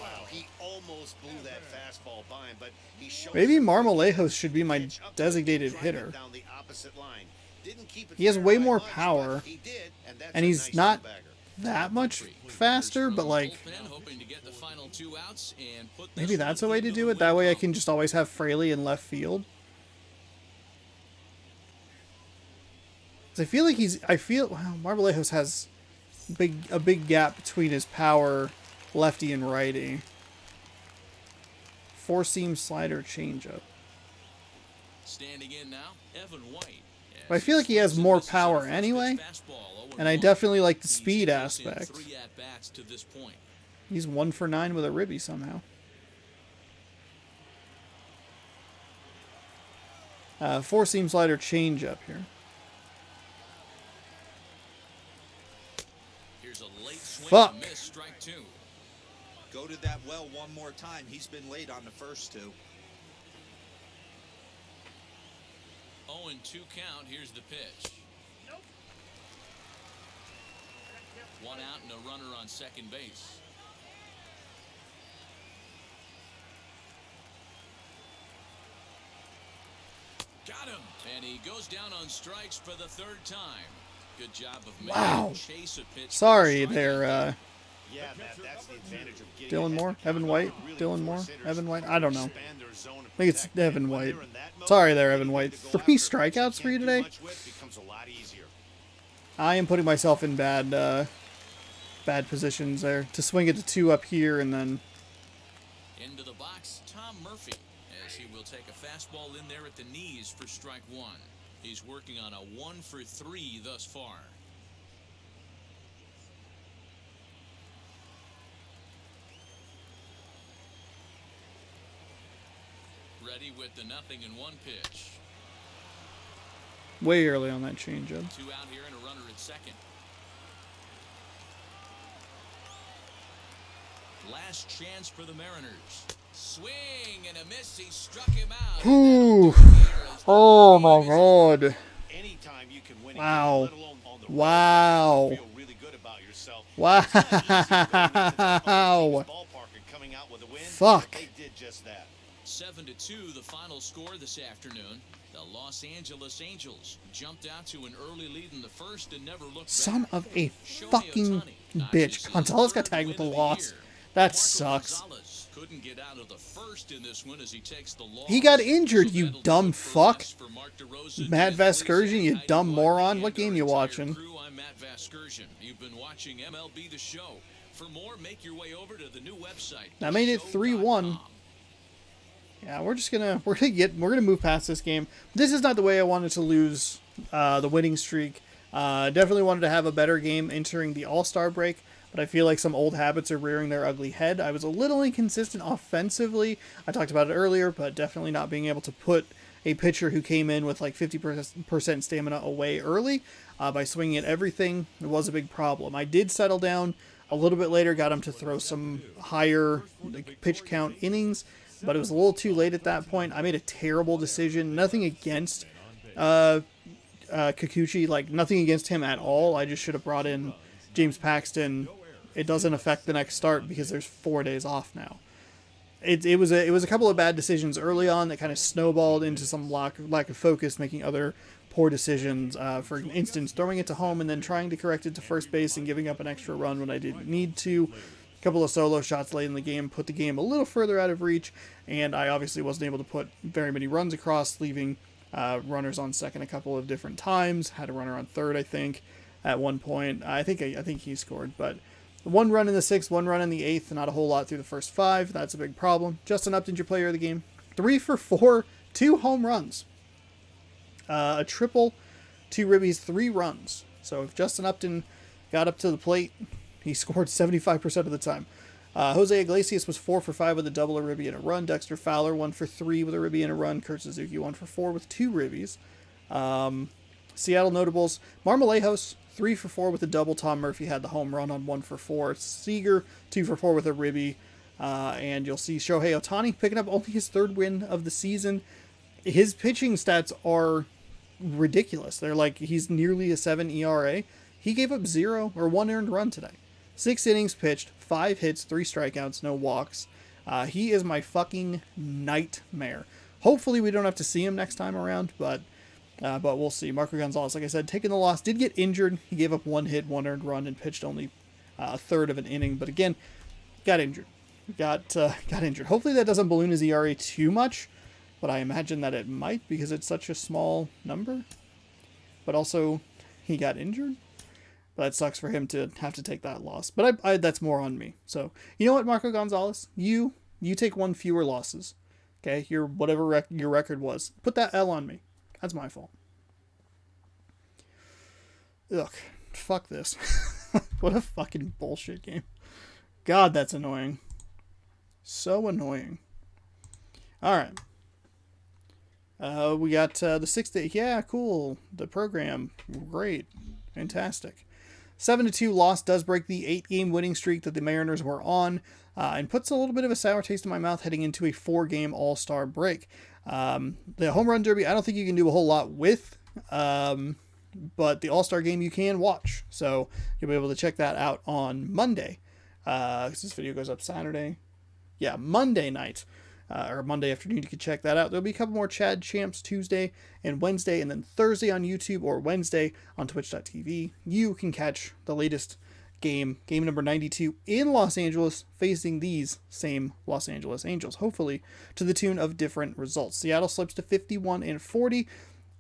Wow, he almost blew that fastball by him, but he showed Maybe some Marmolejos should be my pitch up to designated drive it hitter. down the opposite line. Didn't keep it He has fair way by more much, power, but he did, and that's and a he's nice not two-bagger. that much faster, but like Bullpen, hoping to get the final 2 outs and put this maybe that's a one way to into do the it. That way I win can just always have Fraley in left field. 'Cause I feel like wow, Marmolejos has a big gap between his power, lefty and righty. 4-seam slider changeup. Standing in now, Evan White. But I feel like he has more power anyway, and I definitely like the speed aspect. 3 at-bats to this point. He's 1 for 9 with a ribby somehow. 4-seam slider changeup here. Here's a late swing Fuck. and a miss, strike 2. Go to that well one more time. He's been late on the first 2. 0-2 count. Here's the pitch. One out and a runner on second base. Got him. And he goes down on strikes for the 3rd time. Good job of making Wow. chase a pitch. Sorry there, Yeah, Matt, that's the advantage of getting Dylan ahead Moore? of the Evan count. White? Really Dylan Moore? force hitters Evan White? to I don't know. expand their zone and I think it's protect. Evan And when White. they're in that mode, Sorry there, anything Evan White. to go 3 after, strikeouts for you can't do today? much with, becomes a lot easier. I am putting myself in bad positions there. To swing it to 2 up here and then... Into the box, Tom Murphy, as he will take a fastball in there at the knees for strike 1. He's working on a 1 for 3 thus far. Ready with the 0-1 pitch. Way early on that changeup. 2 out here and a runner at second. Last chance for the Mariners. Swing and a miss. He struck him out. Ooh. Oh my god. Anytime you can win a Wow. game, let alone on the road, Wow. you feel really good about yourself. Wow. It's not easy going into the other team's ballpark and coming out with a win. Fuck. They did just that. 7-2 the final score this afternoon. The Los Angeles Angels jumped out to an early lead in the first and never looked Son back. of a Shohei fucking Ohtani notches bitch. his Gonzalez got 3rd tagged with a win of the loss. year. That Marco sucks. Gonzalez couldn't get out of the first in this one as he takes the loss. He got injured, you that'll do dumb it for fuck. us. For Mark DeRosa, Matt Jeff Gleason, Vasgersian, you Heidi dumb White, moron. and What game our you entire watching? crew, I'm Matt Vasgersian. You've been watching MLB The Show. For more, make your way over to the new website. That made it 3-1. Yeah, we're gonna move past this game. This is not the way I wanted to lose the winning streak. Definitely wanted to have a better game entering the All-Star break, but I feel like some old habits are rearing their ugly head. I was a little inconsistent offensively. I talked about it earlier, but definitely not being able to put a pitcher who came in with like 50% stamina away early by swinging at everything. It was a big problem. I did settle down A little bit later, got him to throw some higher pitch count innings, but it was a little too late at that point. I made a terrible decision. Nothing against Kikuchi, like nothing against him at all. I just should have brought in James Paxton. It doesn't affect the next start because there's 4 days off now. It was a couple of bad decisions early on that kind of snowballed into some lack of focus, making other poor decisions. For instance, throwing it to home and then trying to correct it to first base and giving up an extra run when I didn't need to. A couple of solo shots late in the game put the game a little further out of reach, and I obviously wasn't able to put very many runs across, leaving runners on second a couple of different times. Had a runner on third, I think, at one point. I think he scored, but 1 run in the 6th, 1 run in the 8th, not a whole lot through the first 5. That's a big problem. Justin Upton, your player of the game. 3 for 4, 2 home runs. A triple, 2 ribbies, 3 runs. So if Justin Upton got up to the plate, he scored 75% of the time. Jose Iglesias was 4 for 5 with a double, a ribby, and a run. Dexter Fowler 1 for 3 with a ribby and a run. Kurt Suzuki 1 for 4 with 2 ribbies. Seattle notables: Marlejos 3 for 4 with a double. Tom Murphy had the home run on 1 for 4. Seager 2 for 4 with a ribby. And you'll see Shohei Ohtani picking up only his 3rd win of the season. His pitching stats are ridiculous. They're like, he's nearly a 7 ERA. He gave up 0 or 1 earned run today. 6 innings pitched, 5 hits, 3 strikeouts, no walks. He is my fucking nightmare. Hopefully we don't have to see him next time around, but we'll see. Marco Gonzalez, like I said, taking the loss, did get injured. He gave up 1 hit, 1 earned run, and pitched only a third of an inning. But again, got injured. Got injured. Hopefully that doesn't balloon his ERA too much, but I imagine that it might because it's such a small number. But also, he got injured. But that sucks for him to have to take that loss. But I that's more on me. So, you know what, Marco Gonzalez? You take 1 fewer losses. Okay? Your whatever your record was. Put that L on me. That's my fault. Ugh. Fuck this. What a fucking bullshit game. God, that's annoying. So annoying. Alright. We got the 6th day. Yeah, cool. The program. Great. Fantastic. 7-2 loss does break the 8-game winning streak that the Mariners were on, and puts a little bit of a sour taste in my mouth heading into a 4-game All-Star break. The Home Run Derby, I don't think you can do a whole lot with, but the All-Star game you can watch. So you'll be able to check that out on Monday. 'Cause this video goes up Saturday. Yeah, Monday night. Or Monday afternoon, you can check that out. There'll be a couple more Chad Champs Tuesday and Wednesday, and then Thursday on YouTube or Wednesday on Twitch.tv. You can catch the latest game number 92 in Los Angeles, facing these same Los Angeles Angels, hopefully to the tune of different results. Seattle slips to 51-40.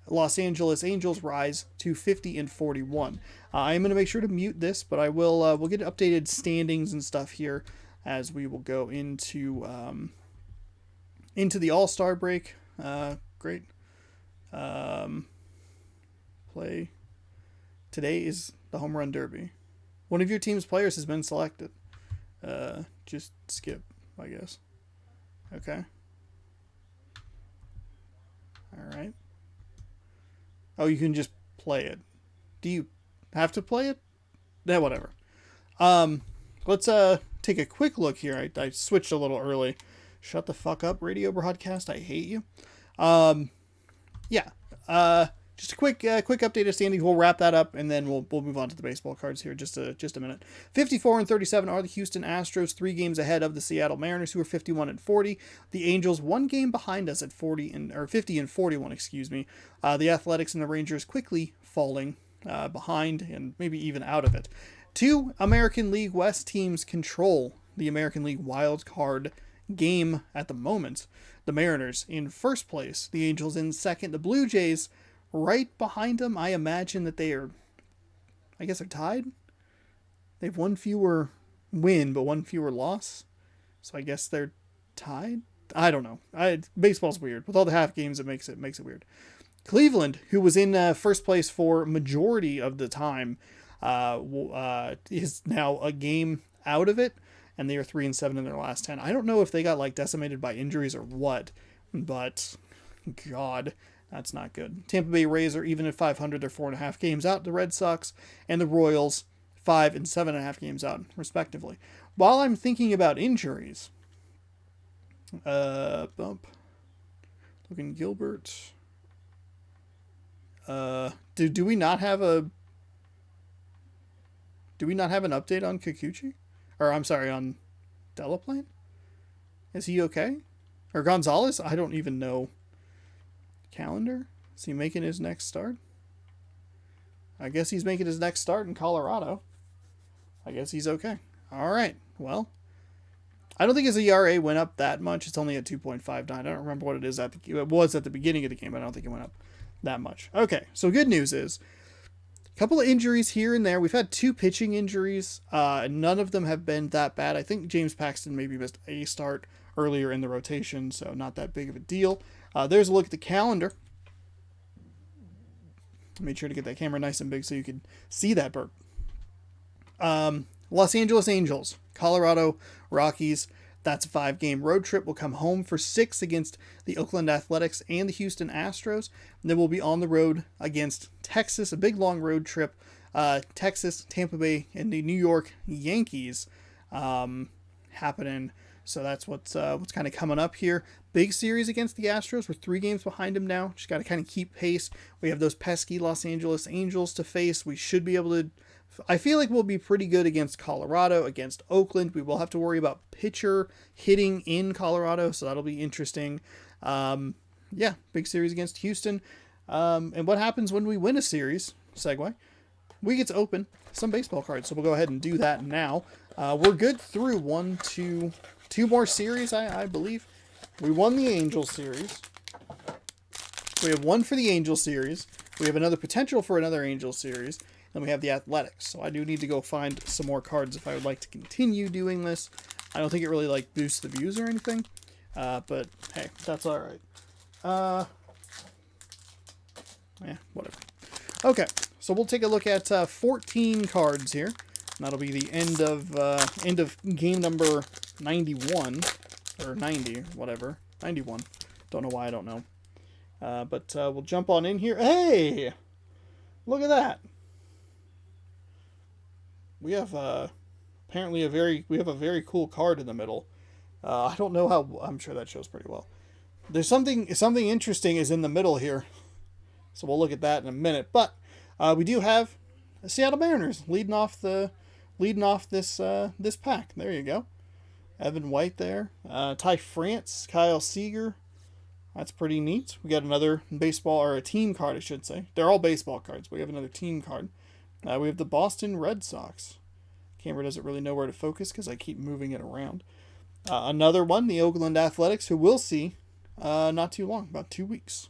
Los Angeles Angels rise to 50-41. I'm going to make sure to mute this, but I will. We'll get updated standings and stuff here as we will go into the All-Star break. Great. Play. Today is the Home Run Derby. One of your team's players has been selected. Just skip, I guess. Okay. All right. Oh, you can just play it. Do you have to play it? Yeah, whatever. Let's take a quick look here. I switched a little early. Shut the fuck up, radio broadcast. I hate you. Yeah. Just a quick update of standings. We'll wrap that up, and then we'll move on to the baseball cards here. Just a minute. 54-37 are the Houston Astros, 3 games ahead of the Seattle Mariners, who are 51-40. The Angels 1 game behind us at 50-41. Excuse me. The Athletics and the Rangers quickly falling behind and maybe even out of it. 2 American League West teams control the American League wild card game at the moment. The Mariners in first place, the Angels in second, the Blue Jays right behind them. I imagine that they're tied. They have 1 fewer win, but 1 fewer loss. So I guess they're tied. I don't know. Baseball's weird. With all the half games, it makes it weird. Cleveland, who was in first place for majority of the time, is now a game out of it, and they are 3-7 in their last 10. I don't know if they got decimated by injuries or what, but God, that's not good. Tampa Bay Rays are even at 500. They're 4.5 games out. The Red Sox and the Royals 5 and 7.5 games out, respectively. While I'm thinking about injuries, Logan Gilbert. Do we not have an update on Kikuchi? Or I'm sorry, on Delaplane? Is he okay? Or Gonzalez? I don't even know. Calendar? Is he making his next start? I guess he's making his next start in Colorado. I guess he's okay. All right. Well, I don't think his ERA went up that much. It's only at 2.59. I don't remember what it is it was at the beginning of the game, but I don't think it went up that much. Okay. So good news is a couple of injuries here and there. We've had 2 pitching injuries. None of them have been that bad. I think James Paxton maybe missed a start earlier in the rotation, so not that big of a deal. There's a look at the calendar. Made sure to get that camera nice and big so you can see that burp. Los Angeles Angels, Colorado Rockies. That's a 5-game road trip. We'll come home for 6 against the Oakland Athletics and the Houston Astros. And then we'll be on the road against Texas, a big long road trip. Texas, Tampa Bay, and the New York Yankees happening. So that's what's kind of coming up here. Big series against the Astros. We're 3 games behind them now. Just got to kind of keep pace. We have those pesky Los Angeles Angels to face. We should be able to... I feel like we'll be pretty good against Colorado, against Oakland. We will have to worry about pitcher hitting in Colorado, so that'll be interesting. Big series against Houston. And what happens when we win a series? Segue. We get to open some baseball cards, so we'll go ahead and do that now. We're good through 2 more series, I believe. We won the Angels series. We have 1 for the Angels series. We have another potential for another Angels series. Then we have the Athletics. So I do need to go find some more cards if I would like to continue doing this. I don't think it really boosts the views or anything. But hey, that's all right. Whatever. Okay, so we'll take a look at 14 cards here. And that'll be the end of game number 91 or 90, whatever. 91. Don't know why I don't know. But we'll jump on in here. Hey, look at that. We have apparently a very cool card in the middle. I don't know how. I'm sure that shows pretty well. There's something interesting is in the middle here. So we'll look at that in a minute. But we do have the Seattle Mariners leading off this pack. There you go. Evan White there. Ty France, Kyle Seager. That's pretty neat. We got another baseball, or a team card, I should say. They're all baseball cards. We have another team card. We have the Boston Red Sox. Camera doesn't really know where to focus because I keep moving it around. Another one, the Oakland Athletics, who we'll see not too long, about 2 weeks.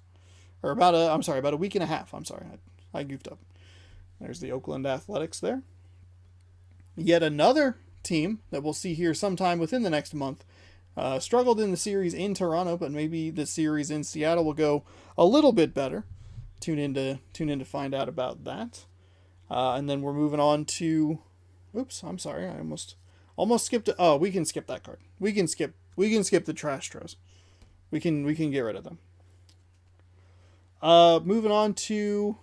Or about a week and a half. I'm sorry, I goofed up. There's the Oakland Athletics there. Yet another team that we'll see here sometime within the next month. Struggled in the series in Toronto, but maybe the series in Seattle will go a little bit better. Tune in to find out about that. And then we're moving on to... Oops, I'm sorry. I almost skipped it. Oh, we can skip that card. We can skip the trash throws. We can get rid of them. Moving on to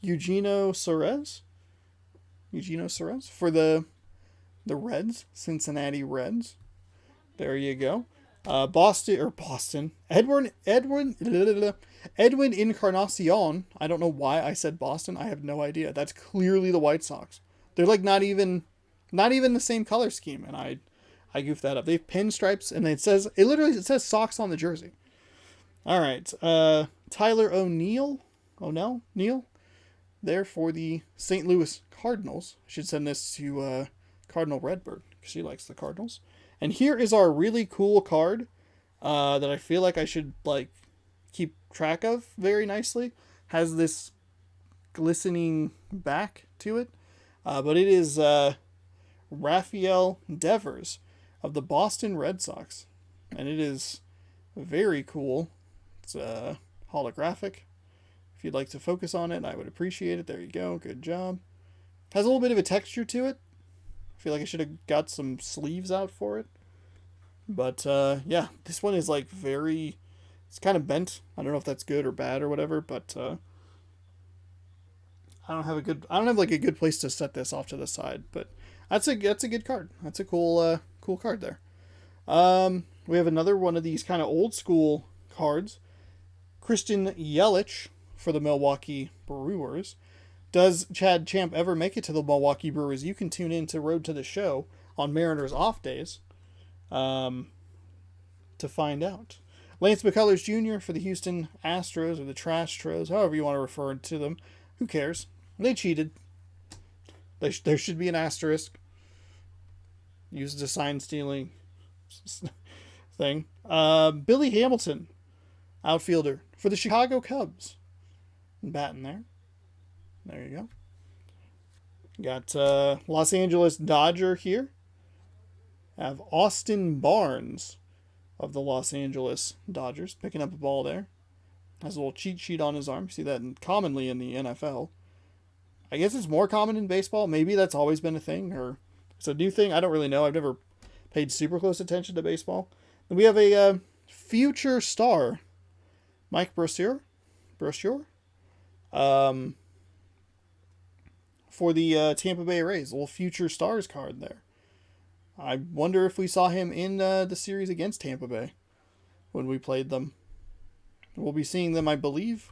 Eugenio Suarez for the Reds, Cincinnati Reds. There you go. Boston. Edwin Encarnacion. I don't know why I said Boston. I have no idea. That's clearly the White Sox. They're like not even the same color scheme, and I goofed that up. They have pinstripes, and it says Sox on the jersey. All right. Tyler O'Neill there for the St. Louis Cardinals. I should send this to Cardinal Redbird because she likes the Cardinals. And here is our really cool card that I feel like I should keep track of very nicely. Has this glistening back to it. But it is Rafael Devers of the Boston Red Sox. And it is very cool. It's holographic. If you'd like to focus on it, I would appreciate it. There you go. Good job. Has a little bit of a texture to it. I feel like I should have got some sleeves out for it. But, yeah, this one is it's kind of bent. I don't know if that's good or bad or whatever, but I don't have like a good place to set this off to the side, but that's a good card. That's a cool card there. We have another one of these kind of old school cards. Christian Yelich for the Milwaukee Brewers. Does Chad Champ ever make it to the Milwaukee Brewers? You can tune in to Road to the Show on Mariners off days to find out. Lance McCullers Jr. for the Houston Astros, or the Trash Tros, however you want to refer to them. Who cares? They cheated. There should be an asterisk. Used a sign stealing thing. Billy Hamilton, outfielder for the Chicago Cubs. Batting there. There you go. Got Los Angeles Dodger here. Have Austin Barnes of the Los Angeles Dodgers picking up a ball there. Has a little cheat sheet on his arm. You see that commonly in the NFL. I guess it's more common in baseball. Maybe that's always been a thing, or it's a new thing. I don't really know. I've never paid super close attention to baseball. Then we have a future star, Mike Brosure, for the Tampa Bay Rays. A little future stars card there. I wonder if we saw him in the series against Tampa Bay when we played them. We'll be seeing them, I believe.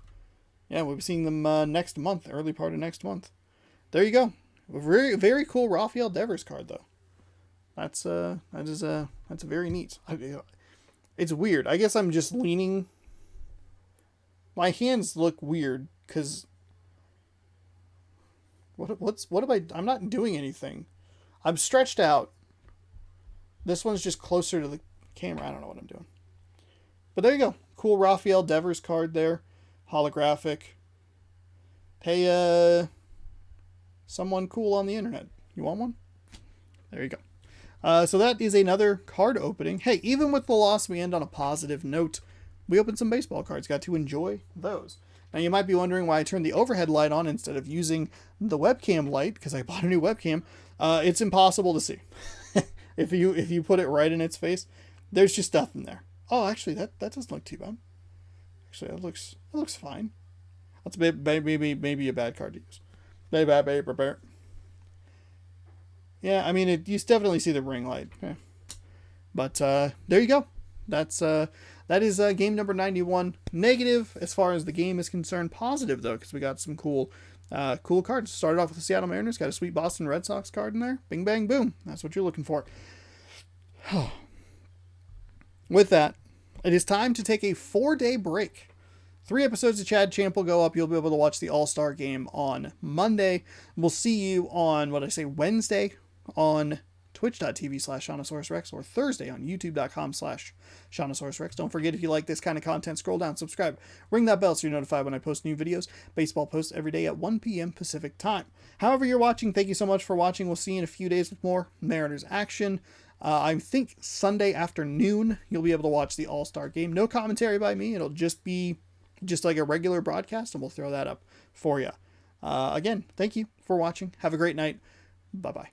Yeah, we'll be seeing them next month, early part of next month. There you go. A very, very cool Rafael Devers card, though. That's very neat. It's weird. I guess I'm just leaning. My hands look weird because I'm not doing anything. I'm stretched out. This one's just closer to the camera. I don't know what I'm doing. But there you go. Cool Rafael Devers card there. Holographic. Hey, someone cool on the internet. You want one? There you go. So that is another card opening. Hey, even with the loss, we end on a positive note. We opened some baseball cards. Got to enjoy those. Now, you might be wondering why I turned the overhead light on instead of using the webcam light, because I bought a new webcam. It's impossible to see. If you put it right in its face, there's just nothing there. Oh, actually, that doesn't look too bad. Actually, that looks fine. That's maybe a bad card to use. Yeah, I mean, you definitely see the ring light. Yeah. But there you go. That is game number 91. Negative as far as the game is concerned. Positive though, because we got some cool cards. Started off with the Seattle Mariners. Got a sweet Boston Red Sox card in there. Bing, bang, boom. That's what you're looking for. With that, it is time to take a 4-day break. 3 episodes of Chad Champ will go up. You'll be able to watch the All-Star game on Monday. We'll see you on, Wednesday on twitch.tv/ShaunosaurusRex or Thursday on youtube.com/ShaunosaurusRex. Don't forget, if you like this kind of content, scroll down, subscribe, ring that bell so you're notified when I post new videos. Baseball posts every day at 1 p.m. Pacific time. However you're watching, thank you so much for watching. We'll see you in a few days with more Mariners action. I think Sunday afternoon you'll be able to watch the All-Star game. No commentary by me. It'll just be like a regular broadcast, and we'll throw that up for you. Again, thank you for watching. Have a great night. Bye-bye.